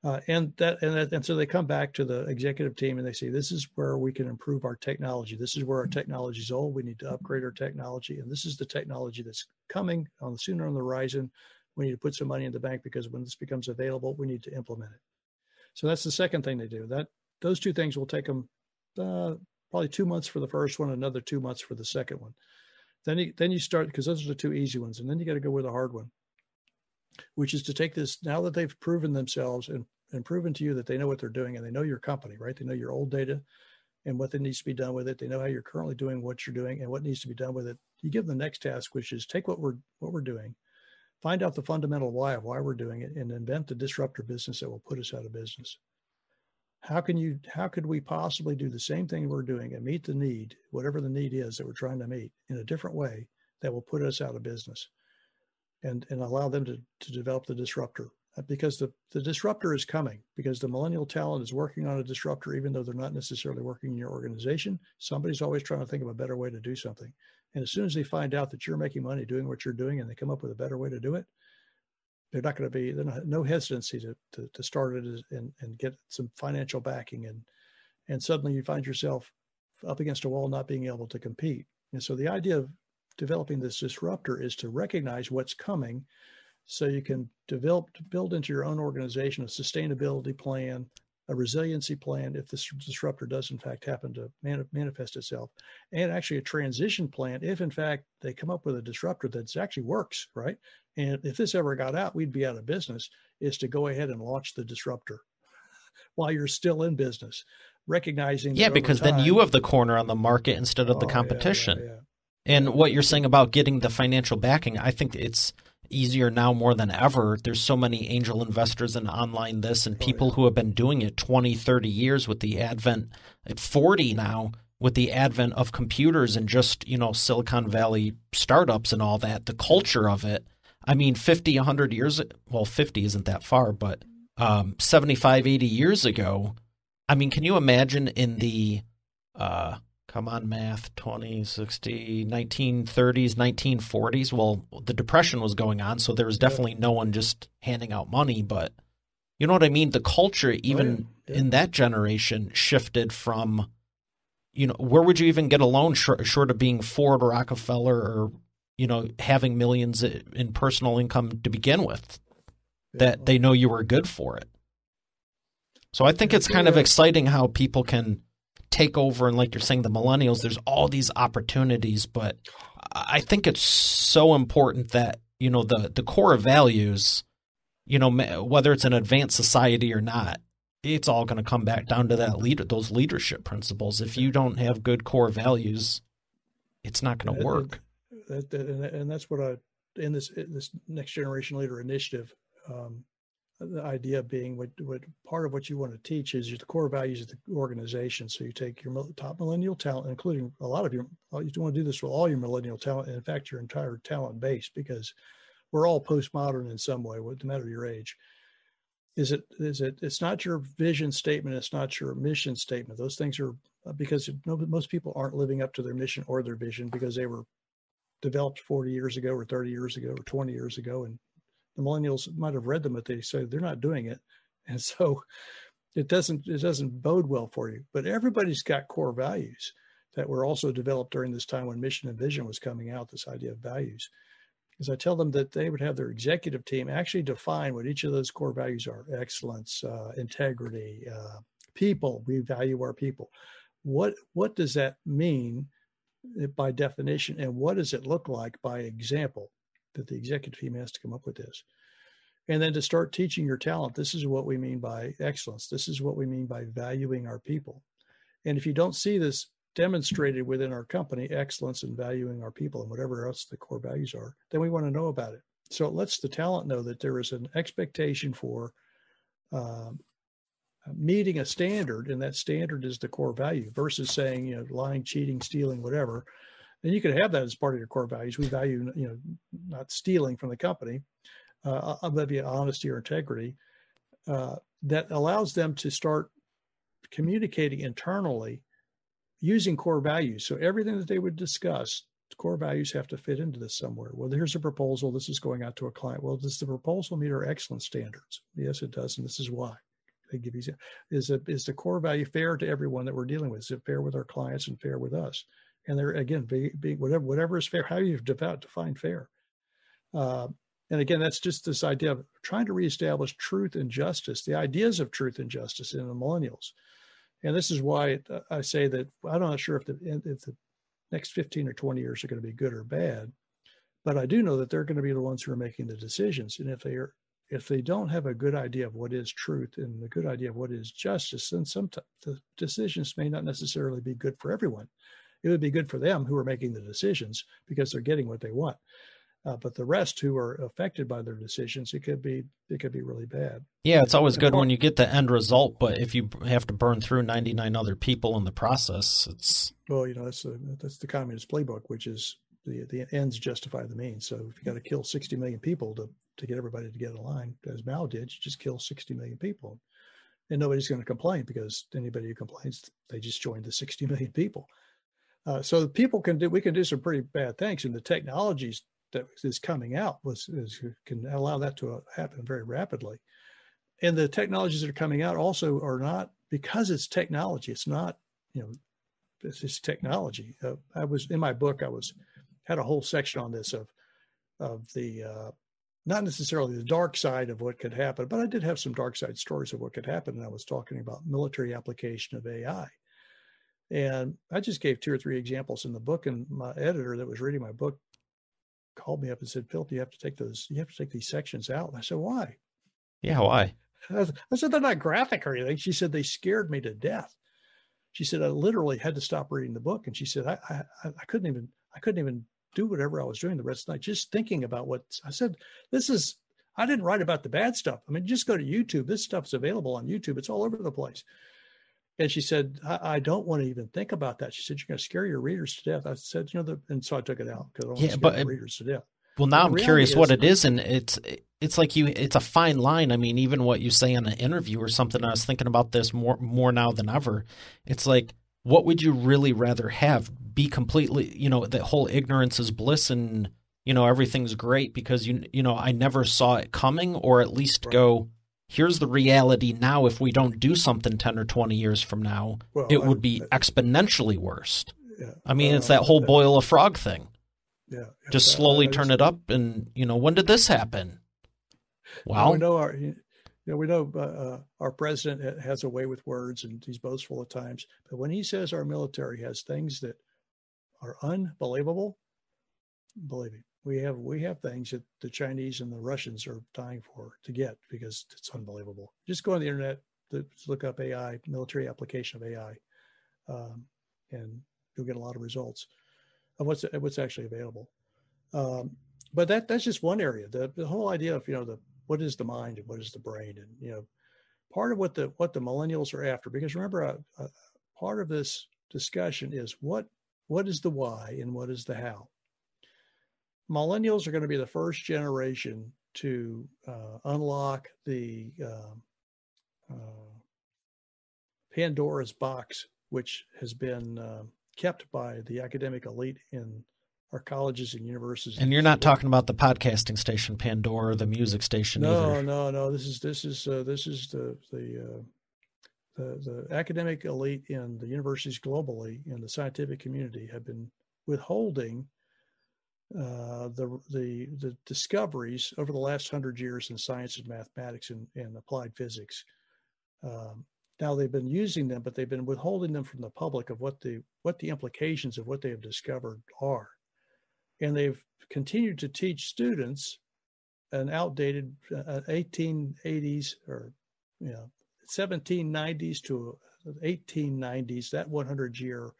And so they come back to the executive team and they say, this is where we can improve our technology. This is where our technology is old. We need to upgrade our technology. And this is the technology that's coming sooner on the horizon. We need to put some money in the bank because when this becomes available, we need to implement it. So that's the second thing they do. Those two things will take them probably 2 months for the first one, another 2 months for the second one. Then you start, because those are the two easy ones. And then you got to go with the hard one, which is to take this, now that they've proven themselves and proven to you that they know what they're doing and they know your company, right? They know your old data and what needs to be done with it. They know how you're currently doing what you're doing and what needs to be done with it. You give them the next task, which is take what we're doing, find out the fundamental why we're doing it, and invent the disruptor business that will put us out of business. How could we possibly do the same thing we're doing and meet the need, whatever the need is that we're trying to meet, in a different way that will put us out of business? And allow them to develop the disruptor, because the disruptor is coming, because the millennial talent is working on a disruptor, even though they're not necessarily working in your organization. Somebody's always trying to think of a better way to do something. And as soon as they find out that you're making money doing what you're doing and they come up with a better way to do it, they're not going to be, no hesitancy to start it and get some financial backing. And suddenly you find yourself up against a wall, not being able to compete. And so the idea of developing this disruptor is to recognize what's coming so you can build into your own organization a sustainability plan, a resiliency plan if this disruptor does in fact happen to manifest itself, and actually a transition plan if in fact they come up with a disruptor that actually works, right? And if this ever got out, we'd be out of business, is to go ahead and launch the disruptor while you're still in business, recognizing that because then you have the corner on the market instead of the competition. Yeah. And what you're saying about getting the financial backing, I think it's easier now more than ever. There's so many angel investors in online this and people who have been doing it 20, 30 years with the advent, at 40 now, with the advent of computers and just, Silicon Valley startups and all that, the culture of it. I mean, 50, 100 years, well, 50 isn't that far, but 75, 80 years ago, I mean, can you imagine in the, come on, math, 20, 60, 1930s, 1940s? Well, the Depression was going on, so there was definitely no one just handing out money, but you know what I mean? The culture, even in that generation, shifted from, where would you even get a loan short of being Ford or Rockefeller or, having millions in personal income to begin with, that they know you were good for it. So I think it's kind of exciting how people can take over, and like you're saying, the millennials, there's all these opportunities, but I think it's so important that, the core values, whether it's an advanced society or not, it's all going to come back down to those leadership principles. If you don't have good core values, it's not going to work. And that's what in this Next Generation Leader Initiative, the idea being what part of what you want to teach is the core values of the organization. So you take your top millennial talent, including you want to do this with all your millennial talent, and in fact, your entire talent base, because we're all postmodern in some way, no matter your age. It's not your vision statement. It's not your mission statement. Those things are, because most people aren't living up to their mission or their vision because they were developed 40 years ago or 30 years ago or 20 years ago. And the millennials might have read them, but they say they're not doing it. And so it doesn't bode well for you. But everybody's got core values that were also developed during this time when mission and vision was coming out, this idea of values. Because I tell them that they would have their executive team actually define what each of those core values are: excellence, integrity, people. We value our people. What does that mean by definition, and what does it look like by example? That the executive team has to come up with this. And then to start teaching your talent, this is what we mean by excellence. This is what we mean by valuing our people. And if you don't see this demonstrated within our company, excellence and valuing our people and whatever else the core values are, then we want to know about it. So it lets the talent know that there is an expectation for meeting a standard, and that standard is the core value, versus saying, lying, cheating, stealing, whatever. And you can have that as part of your core values. We value, not stealing from the company, maybe honesty or integrity, that allows them to start communicating internally using core values. So everything that they would discuss, core values have to fit into this somewhere. Well, here's a proposal. This is going out to a client. Well, does the proposal meet our excellence standards? Yes, it does. And this is why. They give you, is the core value fair to everyone that we're dealing with? Is it fair with our clients and fair with us? And they're, again, whatever is fair, how you define fair. And again, that's just this idea of trying to reestablish truth and justice, the ideas of truth and justice in the millennials. And this is why I say that I'm not sure if the next 15 or 20 years are going to be good or bad, but I do know that they're going to be the ones who are making the decisions. And if they don't have a good idea of what is truth and a good idea of what is justice, then sometimes the decisions may not necessarily be good for everyone. It would be good for them who are making the decisions because they're getting what they want. But the rest who are affected by their decisions, it could be really bad. Yeah, it's always good when you get the end result, but if you have to burn through 99 other people in the process, it's... Well, that's the communist playbook, which is the ends justify the means. So if you got to kill 60 million people to get everybody to get in line, as Mao did, you just kill 60 million people. And nobody's going to complain, because anybody who complains, they just joined the 60 million people. So people we can do some pretty bad things, and the technologies that is coming out can allow that to happen very rapidly. And the technologies that are coming out also are not, because it's technology. It's not, it's just technology. I was in my book. Had a whole section on this of the not necessarily the dark side of what could happen, but I did have some dark side stories of what could happen. And I was talking about military application of AI. And I just gave 2 or 3 examples in the book, and my editor that was reading my book called me up and said, "Philip, you have to take these sections out." And I said, "Why?" Yeah, why? I said, "They're not graphic or anything." She said, "They scared me to death." She said, "I literally had to stop reading the book." And she said, I couldn't even do whatever I was doing the rest of the night, just thinking about what I said. I didn't write about the bad stuff. I mean, just go to YouTube. This stuff's available on YouTube. It's all over the place. And she said, I don't want to even think about that. She said, you're going to scare your readers to death. I said, and so I took it out because I don't want to scare the readers to death. Well, now I'm curious what it is, and it's like it's a fine line. I mean, even what you say in an interview or something, I was thinking about this more now than ever. It's like, what would you really rather have? Be completely, the whole ignorance is bliss and, everything's great because, I never saw it coming, or at least go, here's the reality now. If we don't do something 10 or 20 years from now, it would be exponentially worse. Yeah. I mean, it's that whole boil a frog thing. Yeah. Just slowly turn it up, and when did this happen? Well, we know our president has a way with words, and he's boastful at times. But when he says our military has things that are unbelievable, believe me, we have things that the Chinese and the Russians are dying to get because it's unbelievable. Just go on the internet, look up AI, military application of AI, and you'll get a lot of results of what's actually available. But that's just one area. The whole idea of what is the mind and what is the brain, and part of what the millennials are after. Because remember, part of this discussion is what is the why and what is the how. Millennials are going to be the first generation to unlock the Pandora's box, which has been kept by the academic elite in our colleges and universities. And you're not talking about the podcasting station Pandora or the music station either. No. This is the academic elite in the universities globally in the scientific community have been withholding the discoveries over the last 100 years in science and mathematics and applied physics. Now they've been using them, but they've been withholding them from the public of what the implications of what they have discovered are. And they've continued to teach students an outdated 1880s or 1790s to 1890s, that 100-year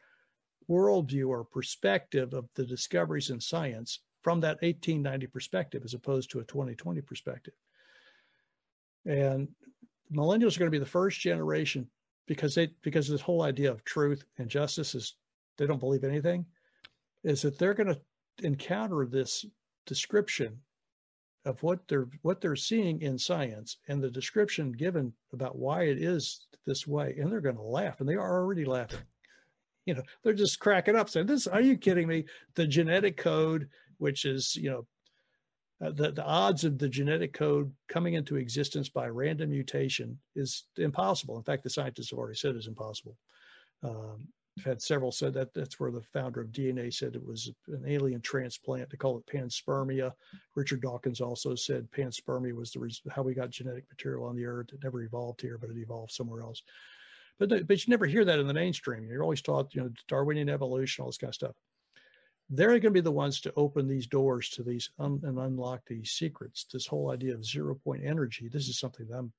worldview or perspective of the discoveries in science from that 1890 perspective as opposed to a 2020 perspective. And millennials are going to be the first generation because this whole idea of truth and justice is they don't believe anything, is that they're going to encounter this description of what they're seeing in science and the description given about why it is this way, and they're going to laugh, and they are already laughing. They're just cracking up saying, "This, are you kidding me? The genetic code, which is the odds of the genetic code coming into existence by random mutation is impossible. In fact, the scientists have already said it's impossible. I've had several said that. That's where the founder of DNA said it was an alien transplant. They call it panspermia. Richard Dawkins also said panspermia was the reason how we got genetic material on the earth. It never evolved here, but it evolved somewhere else. But you never hear that in the mainstream. You're always taught, Darwinian evolution, all this kind of stuff. They're going to be the ones to open these doors to these and unlock these secrets. This whole idea of 0-point energy. This is something that I'm,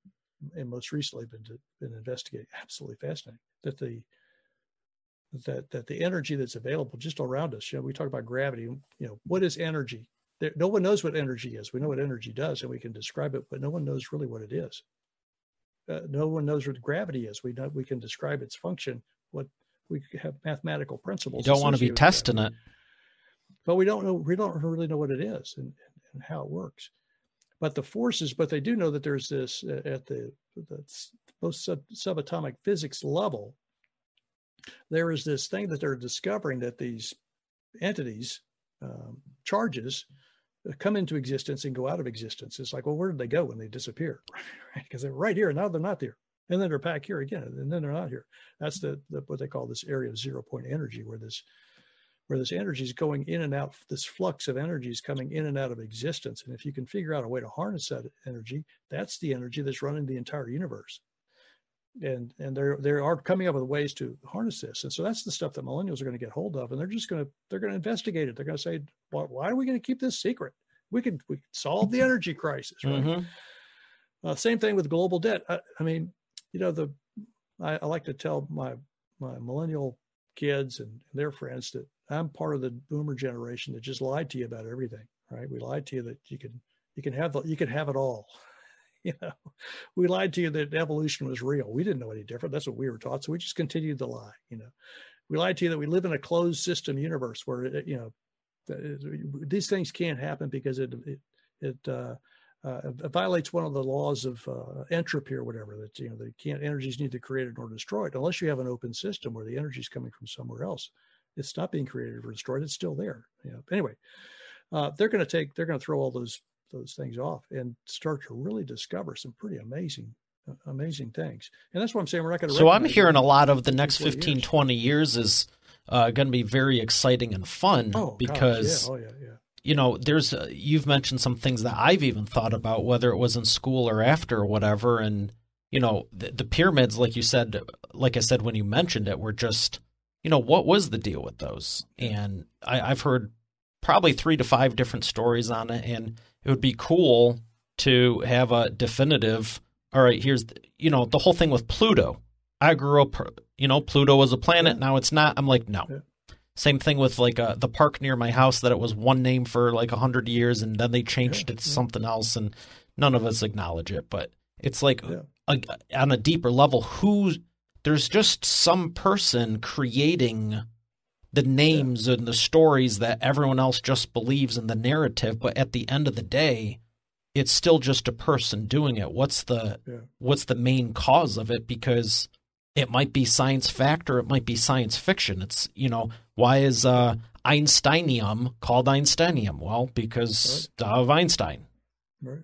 and most recently, been investigating. Absolutely fascinating. That the energy that's available just around us. We talk about gravity. What is energy? No one knows what energy is. We know what energy does, and we can describe it, but no one knows really what it is. No one knows what gravity is. We can describe its function. What we have mathematical principles. You don't want to be testing it, but we don't know. We don't really know what it is and how it works. But the forces. But they do know that there's this at the most subatomic physics level. There is this thing that they're discovering that these entities, charges, come into existence and go out of existence. It's like, well, where did they go when they disappear? Because they're right here, and now they're not there. And then they're back here again, and then they're not here. That's what they call this area of 0-point energy, where this energy is going in and out. This flux of energy is coming in and out of existence. And if you can figure out a way to harness that energy, that's the energy that's running the entire universe. And they are coming up with ways to harness this. And so that's the stuff that millennials are going to get hold of. And they're going to investigate it. They're going to say, why are we going to keep this secret? We could solve the energy crisis, right? Mm-hmm. Same thing with global debt. I like to tell my millennial kids and their friends that I'm part of the boomer generation that just lied to you about everything, right? We lied to you that you can have it all. You know, we lied to you that evolution was real. We didn't know any different. That's what we were taught. So we just continued to lie. You know, we lied to you that we live in a closed system universe where, you know, these things can't happen because it violates one of the laws of entropy or whatever, that, you know, energies need to be created or destroyed. Unless you have an open system where the energy is coming from somewhere else, it's not being created or destroyed. It's still there. You know, anyway, they're going to throw all those things off and start to really discover some pretty amazing things. And that's what I'm saying. We're not going to. So I'm hearing a lot of the next 15, 20 years is going to be very exciting and fun because, you know, you've mentioned some things that I've even thought about, whether it was in school or after or whatever. And, you know, the pyramids, like I said, when you mentioned it, were just, you know, what was the deal with those? And I've heard probably 3 to 5 different stories on it. And it would be cool to have a definitive, all right, here's, you know, the whole thing with Pluto. I grew up, you know, Pluto was a planet. Now it's not. I'm like, no. Same thing with like the park near my house, that it was one name for like 100 years and then they changed it to something else, and none of us acknowledge it. But it's like on a deeper level, there's just some person creating the names and the stories that everyone else just believes in the narrative. But at the end of the day, it's still just a person doing it. What's the main cause of it? Because it might be science fact or it might be science fiction. It's, you know, why is Einsteinium called Einsteinium? Well, because of Einstein. Right.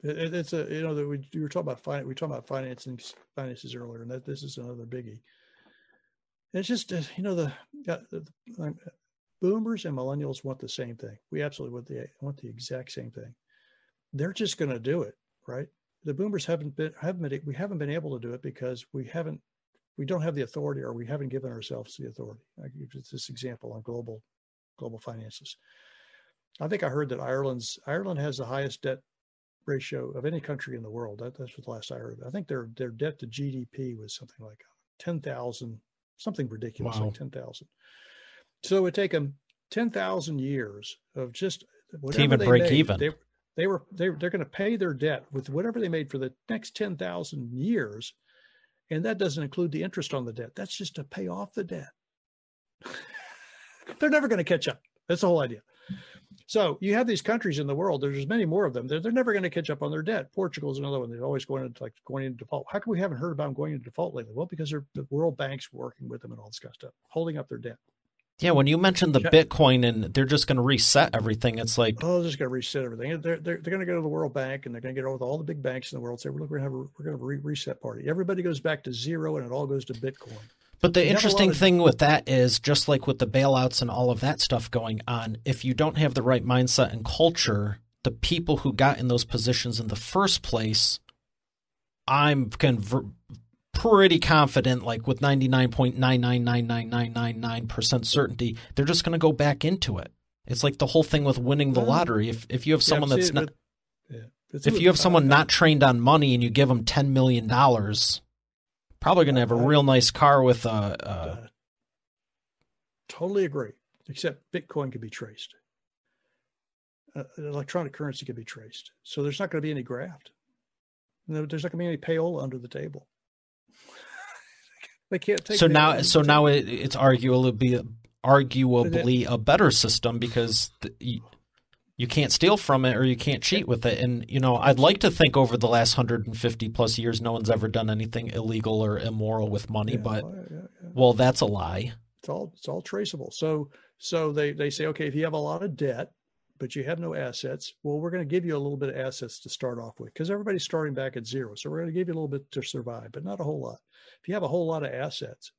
It's a, you know, that we were talking about we talked about finances earlier, and that this is another biggie. It's just, you know, the boomers and millennials want the same thing. We absolutely want the exact same thing. They're just going to do it, right? The boomers haven't been able to do it because we don't have the authority, or we haven't given ourselves the authority. I give this example on global finances. I think I heard that Ireland has the highest debt ratio of any country in the world. That's what the last I heard. I think their debt to GDP was something like 10,000, something ridiculous, like 10,000. So it would take them 10,000 years of just to even break even. They're going to pay their debt with whatever they made for the next 10,000 years, and that doesn't include the interest on the debt. That's just to pay off the debt. They're never going to catch up. That's the whole idea. So you have these countries in the world. There's many more of them. They're never going to catch up on their debt. Portugal's another one. They're always going into default. How come we haven't heard about them going into default lately? Well, because the World Bank's working with them and all this kind of stuff, holding up their debt. Yeah, when you mentioned the Bitcoin and they're just going to reset everything, it's like, they're just going to reset everything. They're going to go to the World Bank and they're going to get over with all the big banks in the world. Say, look, we're going to have a reset party. Everybody goes back to zero, and it all goes to Bitcoin. But the interesting thing with that is, just like with the bailouts and all of that stuff going on, if you don't have the right mindset and culture, the people who got in those positions in the first place, I'm pretty confident, like with 99.9999999% certainty, they're just going to go back into it. It's like the whole thing with winning the lottery. If you have someone that's not, if you have someone not trained on money and you give them $10 million, probably going to have a real nice car with totally agree. Except Bitcoin can be traced. Electronic currency can be traced. So there's not going to be any graft. There's not going to be any payola under the table. They can't take. So now it's arguably a better system because you can't steal from it or you can't cheat with it. And, you know, I'd like to think over the last 150 plus years, no one's ever done anything illegal or immoral with money, but well, that's a lie. It's all traceable. So they say, okay, if you have a lot of debt, but you have no assets, well, we're going to give you a little bit of assets to start off with because everybody's starting back at zero. So we're going to give you a little bit to survive, but not a whole lot. If you have a whole lot of assets,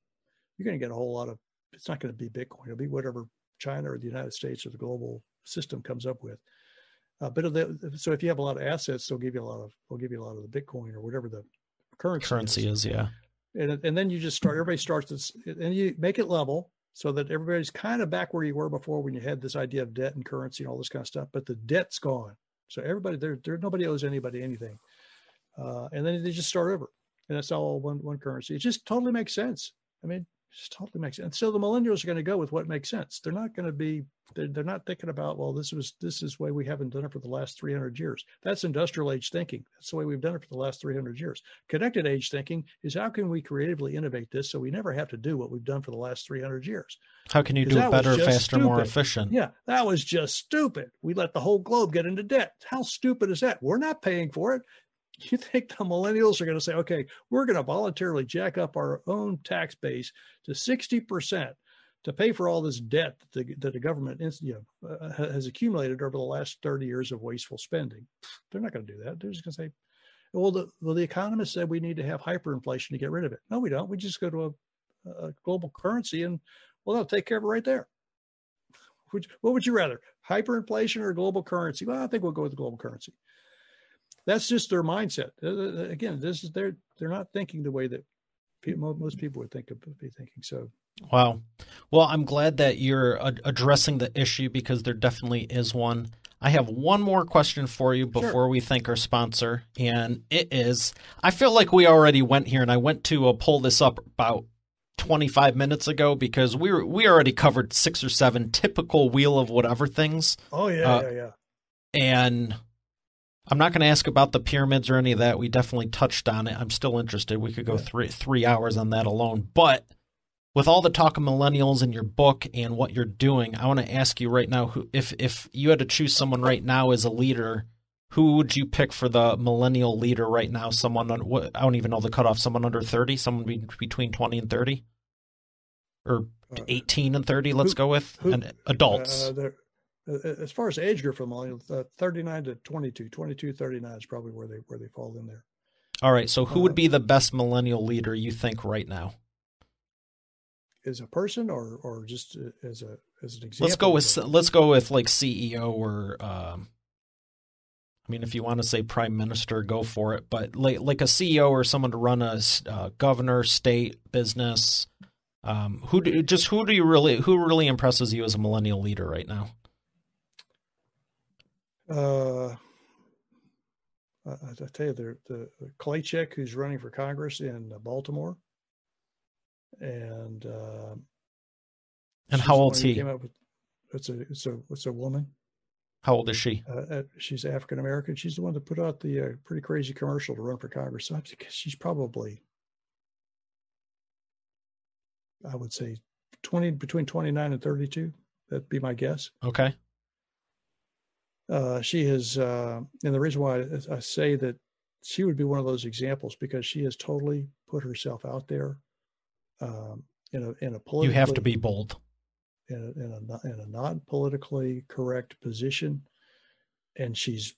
you're going to get a whole lot of, it's not going to be Bitcoin. It'll be whatever China or the United States or the global system comes up with. So if you have a lot of assets, they'll give you a lot of the Bitcoin or whatever the currency is. Yeah. And then you just everybody starts this, and you make it level so that everybody's kind of back where you were before when you had this idea of debt and currency and all this kind of stuff, but the debt's gone. So everybody nobody owes anybody anything. And then they just start over, and that's all one currency. It just totally makes sense. I mean, Just totally makes sense. And so the millennials are going to go with what makes sense. They're not going to be, they're not thinking about, well, this is the way we haven't done it for the last 300 years. That's industrial age thinking. That's the way we've done it for the last 300 years. Connected age thinking is how can we creatively innovate this so we never have to do what we've done for the last 300 years? How can you do it better, faster, more efficient? Yeah, that was just stupid. We let the whole globe get into debt. How stupid is that? We're not paying for it. You think the millennials are going to say, okay, we're going to voluntarily jack up our own tax base to 60% to pay for all this debt that the government has accumulated over the last 30 years of wasteful spending? They're not going to do that. They're just going to say, well, the economists said we need to have hyperinflation to get rid of it. No, we don't. We just go to a global currency and, well, they'll take care of it right there. What would you rather, hyperinflation or global currency? Well, I think we'll go with the global currency. That's just their mindset. Again, they're not thinking the way that most people would be thinking. So, wow. Well, I'm glad that you're addressing the issue because there definitely is one. I have one more question for you before we thank our sponsor, and it is: I feel like we already went here, and I went to pull this up about 25 minutes ago because we already covered 6 or 7 typical wheel of whatever things. Oh yeah. And I'm not going to ask about the pyramids or any of that. We definitely touched on it. I'm still interested. We could go 3 hours on that alone. But with all the talk of millennials in your book and what you're doing, I want to ask you right now, if you had to choose someone right now as a leader, who would you pick for the millennial leader right now? Someone, I don't even know the cutoff, someone under 30, someone between 20 and 30? Or 18 and 30, let's go with, and adults. As far as age group for millennials, 39 to 22, 39 is probably where they fall in there. All right. So who would be the best millennial leader you think right now? As a person or just as an example? Let's go with like CEO or I mean, if you want to say prime minister, go for it. But like a CEO or someone to run a governor, state, business. Who really impresses you as a millennial leader right now? I tell you, the Kodak, who's running for Congress in Baltimore, and how old's he? It's a woman. How old is she? She's African American. She's the one that put out the pretty crazy commercial to run for Congress. So she's probably, I would say, between 29 and 32. That'd be my guess. Okay. She has, and the reason why I say that she would be one of those examples because she has totally put herself out there in a politically. You have to be bold. In a non-politically correct position, and she's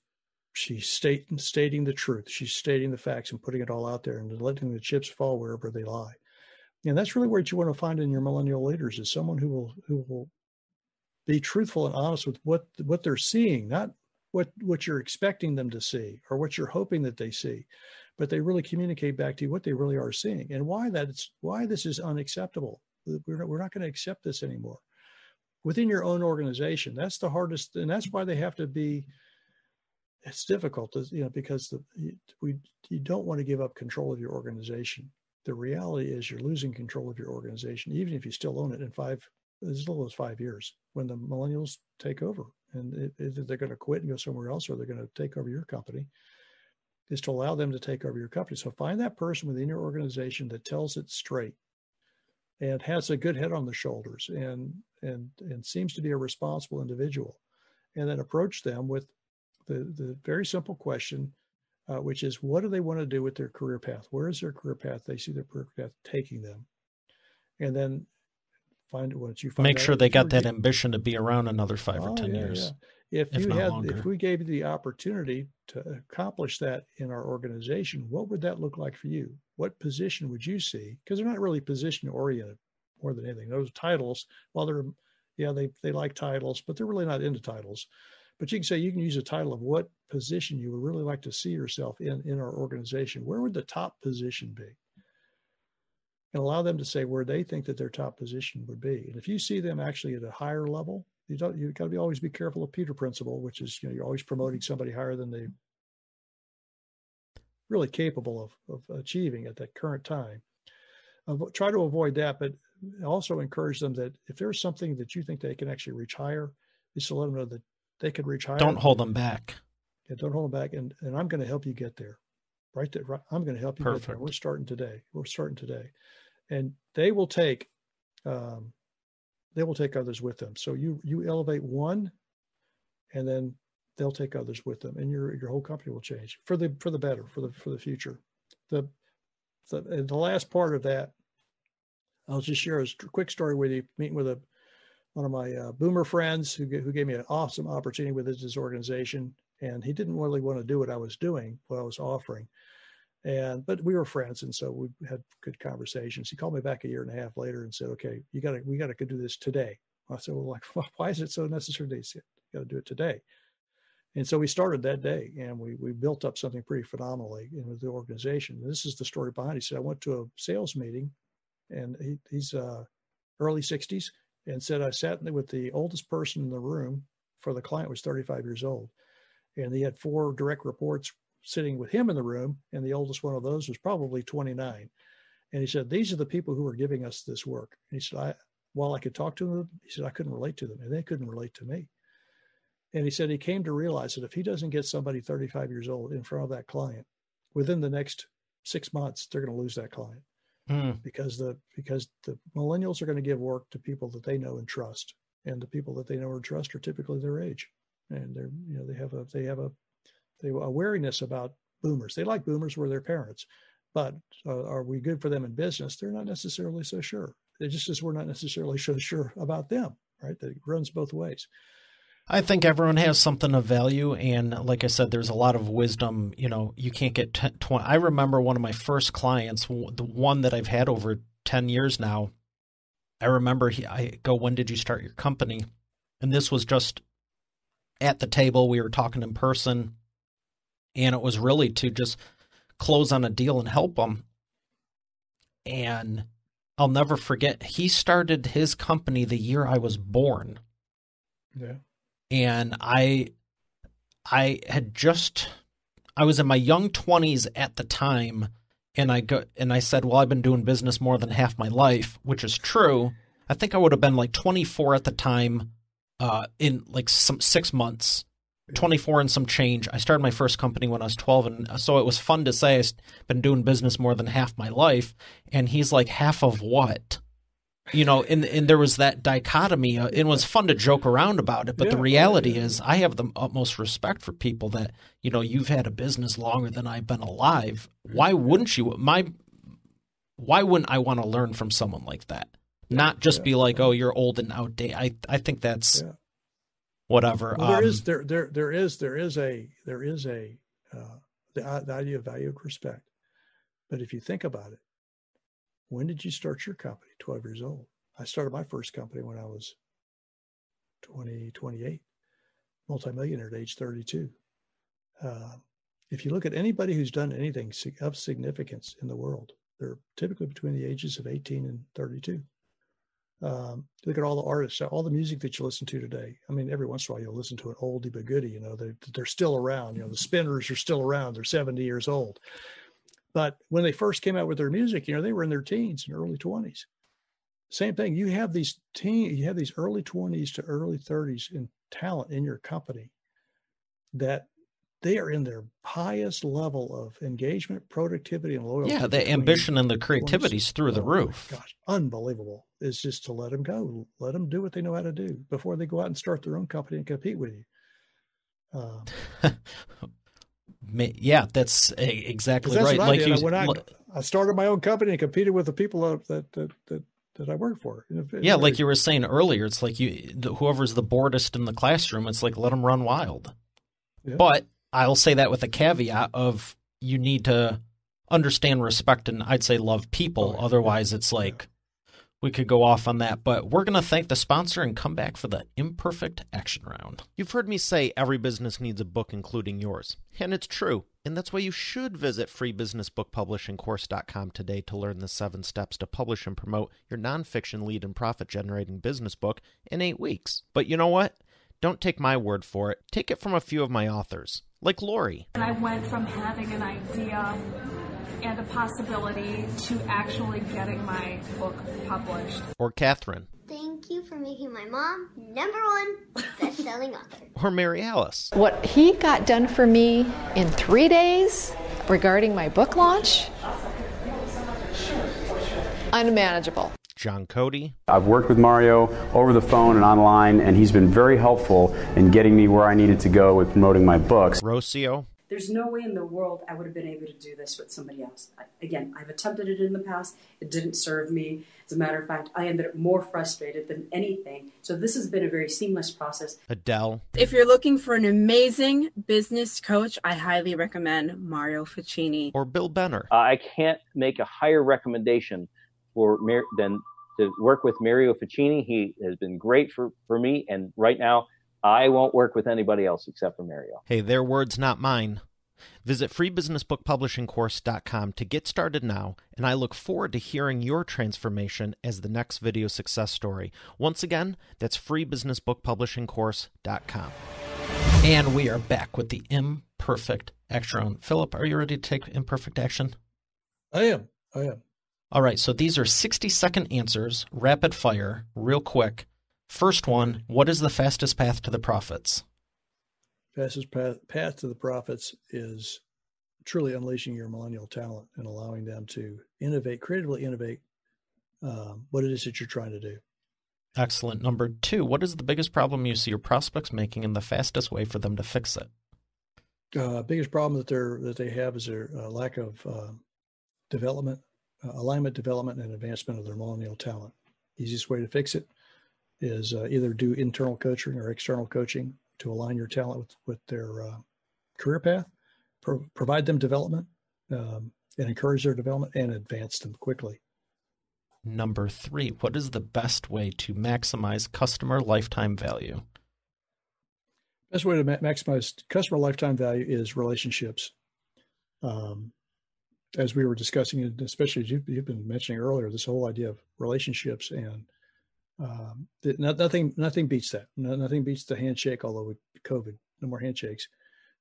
stating the truth. She's stating the facts and putting it all out there and letting the chips fall wherever they lie. And that's really what you want to find in your millennial leaders is someone who will be truthful and honest with what they're seeing, not what you're expecting them to see or what you're hoping that they see, but they really communicate back to you what they really are seeing and why this is unacceptable. We're not going to accept this anymore. Within your own organization, that's the hardest, and that's why they have to be. It's difficult, because you don't want to give up control of your organization. The reality is you're losing control of your organization, even if you still own it in as little as 5 years when the millennials take over, and either they're going to quit and go somewhere else, or they're going to take over your company. Is to allow them to take over your company. So find that person within your organization that tells it straight and has a good head on the shoulders and seems to be a responsible individual, and then approach them with the very simple question, which is, what do they want to do with their career path? Where is their career path? They see their career path taking them, and then make sure they got that ambition to be around another 5 or 10 years. Yeah. If we gave you the opportunity to accomplish that in our organization, what would that look like for you? What position would you see? Because they're not really position oriented more than anything. Those titles, while they like titles, but they're really not into titles. But you can say you can use a title of what position you would really like to see yourself in our organization. Where would the top position be? And allow them to say where they think that their top position would be. And if you see them actually at a higher level, you've got to always be careful of Peter principle, which is, you're always promoting somebody higher than they really capable of achieving at that current time. Try to avoid that, but also encourage them that if there's something that you think they can actually reach higher, is to let them know that they could reach higher. Don't hold them back. Yeah, don't hold them back. And I'm going to help you get there. Right there. Right, I'm going to help you get there. We're starting today. And they will take others with them. So you elevate one, and then they'll take others with them, and your whole company will change for the better, for the future. The last part of that, I'll just share a quick story with you. Meeting with one of my boomer friends who gave me an awesome opportunity with his organization, and he didn't really want to do what I was offering. But we were friends, and so we had good conversations. He called me back a year and a half later and said, "Okay, we got to go do this today." I said, "Well, why is it so necessary?" He said, "You got to do it today." And so we started that day, and we built up something pretty phenomenally with the organization. This is the story behind it. He said, "I went to a sales meeting," and he's early 60s, and said, "I sat with the oldest person in the room, for the client was 35 years old, and he had 4 direct reports sitting with him in the room, and the oldest one of those was probably 29. And he said, these are the people who are giving us this work." And he said, while I could talk to them, he said, I couldn't relate to them, and they couldn't relate to me. And he said he came to realize that if he doesn't get somebody 35 years old in front of that client, within the next 6 months, they're going to lose that client. Because the millennials are going to give work to people that they know and trust, and the people that they know and trust are typically their age, and they have a wariness about boomers. They like boomers were their parents, but are we good for them in business? They're not necessarily so sure. It's just as we're not necessarily so sure about them, right? That it runs both ways. I think everyone has something of value. And like I said, there's a lot of wisdom. You can't get 20. I remember one of my first clients, the one that I've had over 10 years now. I remember I go, "When did you start your company?" And this was just at the table. We were talking in person. And it was really to just close on a deal and help them. And I'll never forget, he started his company the year I was born. Yeah. And I was in my young 20s at the time, and I said, "Well, I've been doing business more than half my life," which is true. I think I would have been like 24 at the time, in like some 6 months. 24 and some change. I started my first company when I was 12, and so it was fun to say I've been doing business more than half my life. And he's like, "Half of what?" And there was that dichotomy. It was fun to joke around about it, but the reality is I have the utmost respect for people that, you've had a business longer than I've been alive. Why wouldn't you? Why wouldn't I want to learn from someone like that? Not just be like, "Oh, you're old and outdated." I think that's... Yeah. Whatever. Well, there is the idea of valued respect. But if you think about it, when did you start your company? 12 years old. I started my first company when I was 28, multimillionaire at age 32. If you look at anybody who's done anything of significance in the world, they're typically between the ages of 18 and 32. Look at all the artists, all the music that you listen to today. I mean, every once in a while you'll listen to an oldie but goodie. They're still around. The Spinners are still around. They're 70 years old. But when they first came out with their music, they were in their teens and early 20s. Same thing. You have these early 20s to early 30s in talent in your company that they are in their highest level of engagement, productivity, and loyalty. Yeah, the ambition and the creativity is through the roof. Gosh, unbelievable. It's just to let them go. Let them do what they know how to do before they go out and start their own company and compete with you. Yeah, that's exactly right. Like I started my own company and competed with the people that I work for. Yeah, like you were saying earlier, it's like whoever's the boredest in the classroom, it's like let them run wild. Yeah. But I'll say that with a caveat of you need to understand, respect, and I'd say love people. Otherwise, it's like we could go off on that. But we're going to thank the sponsor and come back for the imperfect action round. You've heard me say every business needs a book, including yours. And it's true. And that's why you should visit freebusinessbookpublishingcourse.com today to learn the 7 steps to publish and promote your nonfiction lead and profit-generating business book in 8 weeks. But you know what? Don't take my word for it. Take it from a few of my authors, like Lori. And I went from having an idea and a possibility to actually getting my book published. Or Catherine. Thank you for making my mom #1 best-selling author. Or Mary Alice. What he got done for me in 3 days regarding my book launch, unmanageable. John Cody. I've worked with Mario over the phone and online, and he's been very helpful in getting me where I needed to go with promoting my books. Rocio. There's no way in the world I would have been able to do this with somebody else. I've attempted it in the past. It didn't serve me. As a matter of fact, I ended up more frustrated than anything. So this has been a very seamless process. Adele. If you're looking for an amazing business coach, I highly recommend Mario Ficini. Or Bill Benner. I can't make a higher recommendation than to work with Mario Ficini. He has been great for me, and right now I won't work with anybody else except for Mario. Hey, their words, not mine. Visit freebusinessbookpublishingcourse.com to get started now, and I look forward to hearing your transformation as the next video success story. Once again, that's freebusinessbookpublishingcourse.com. And we are back with the imperfect action round. Philip, are you ready to take imperfect action? I am. All right, so these are 60-second answers, rapid fire, real quick. First one, what is the fastest path to the profits? Fastest path to the profits is truly unleashing your millennial talent and allowing them to creatively innovate what it is that you're trying to do. Excellent. Number 2, what is the biggest problem you see your prospects making and the fastest way for them to fix it? Biggest problem that they have is their lack of alignment, development, and advancement of their millennial talent. Easiest way to fix it is either do internal coaching or external coaching to align your talent with their career path, provide them development, and encourage their development and advance them quickly. Number 3, what is the best way to maximize customer lifetime value? Best way to maximize customer lifetime value is relationships. As we were discussing, especially as you've been mentioning earlier, this whole idea of relationships, and nothing beats that. Nothing beats the handshake, although with COVID, no more handshakes,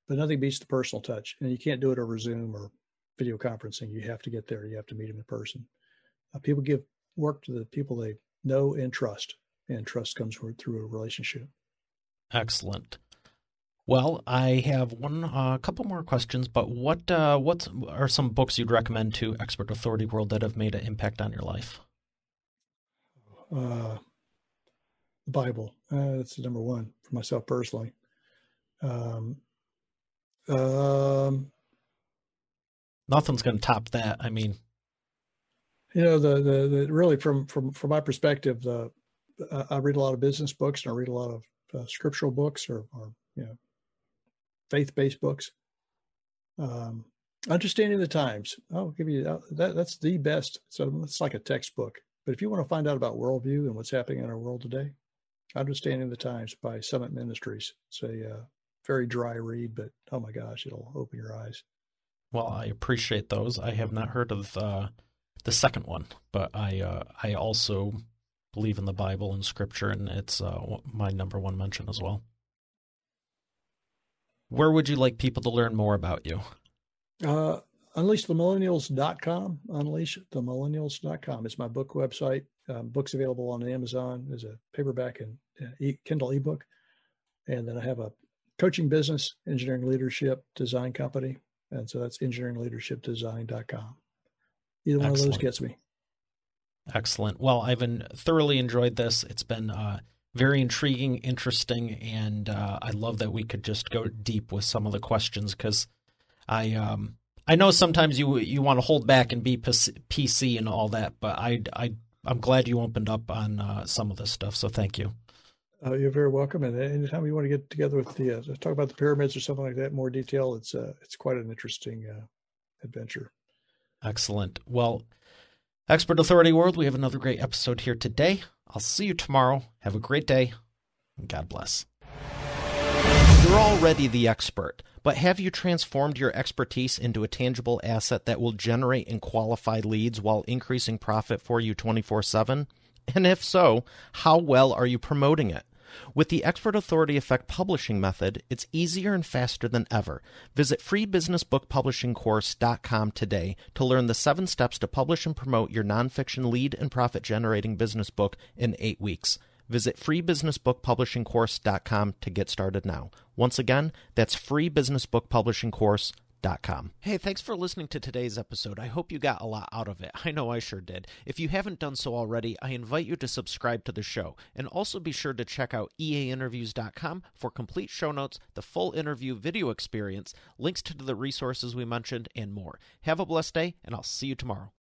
but nothing beats the personal touch. And you can't do it over Zoom or video conferencing. You have to get there. You have to meet them in person. People give work to the people they know and trust comes through a relationship. Excellent. Well, I have a couple more questions, but what are some books you'd recommend to Expert Authority World that have made an impact on your life? The Bible. That's the number one for myself personally. Nothing's going to top that. I mean, the really from my perspective, I read a lot of business books and I read a lot of scriptural books or faith-based books. Understanding the Times. I'll give you that's the best. So it's like a textbook. But if you want to find out about worldview and what's happening in our world today, Understanding the Times by Summit Ministries. It's a very dry read, but oh my gosh, it'll open your eyes. Well, I appreciate those. I have not heard of the second one, but I also believe in the Bible and Scripture, and it's my number one mention as well. Where would you like people to learn more about you? UnleashTheMillennials.com. UnleashTheMillennials.com. It's my book website. Books available on Amazon as a paperback and Kindle ebook. And then I have a coaching business, engineering leadership design company. And so that's engineeringleadershipdesign.com. Either one of those gets me. Excellent. Well, I've thoroughly enjoyed this. It's been very intriguing, interesting, and I love that we could just go deep with some of the questions because I know sometimes you want to hold back and be PC and all that, but I'm glad you opened up on some of this stuff. So thank you. You're very welcome. And anytime you want to get together with talk about the pyramids or something like that in more detail, it's quite an interesting adventure. Excellent. Well, Expert Authority World, we have another great episode here today. I'll see you tomorrow. Have a great day, and God bless. You're already the expert, but have you transformed your expertise into a tangible asset that will generate and qualify leads while increasing profit for you 24/7? And if so, how well are you promoting it? With the Expert Authority Effect publishing method, it's easier and faster than ever. Visit freebusinessbookpublishingcourse.com today to learn the 7 steps to publish and promote your nonfiction lead and profit-generating business book in 8 weeks. Visit freebusinessbookpublishingcourse.com to get started now. Once again, that's freebusinessbookpublishingcourse.com. Hey, thanks for listening to today's episode. I hope you got a lot out of it. I know I sure did. If you haven't done so already, I invite you to subscribe to the show. And also be sure to check out eainterviews.com for complete show notes, the full interview video experience, links to the resources we mentioned, and more. Have a blessed day, and I'll see you tomorrow.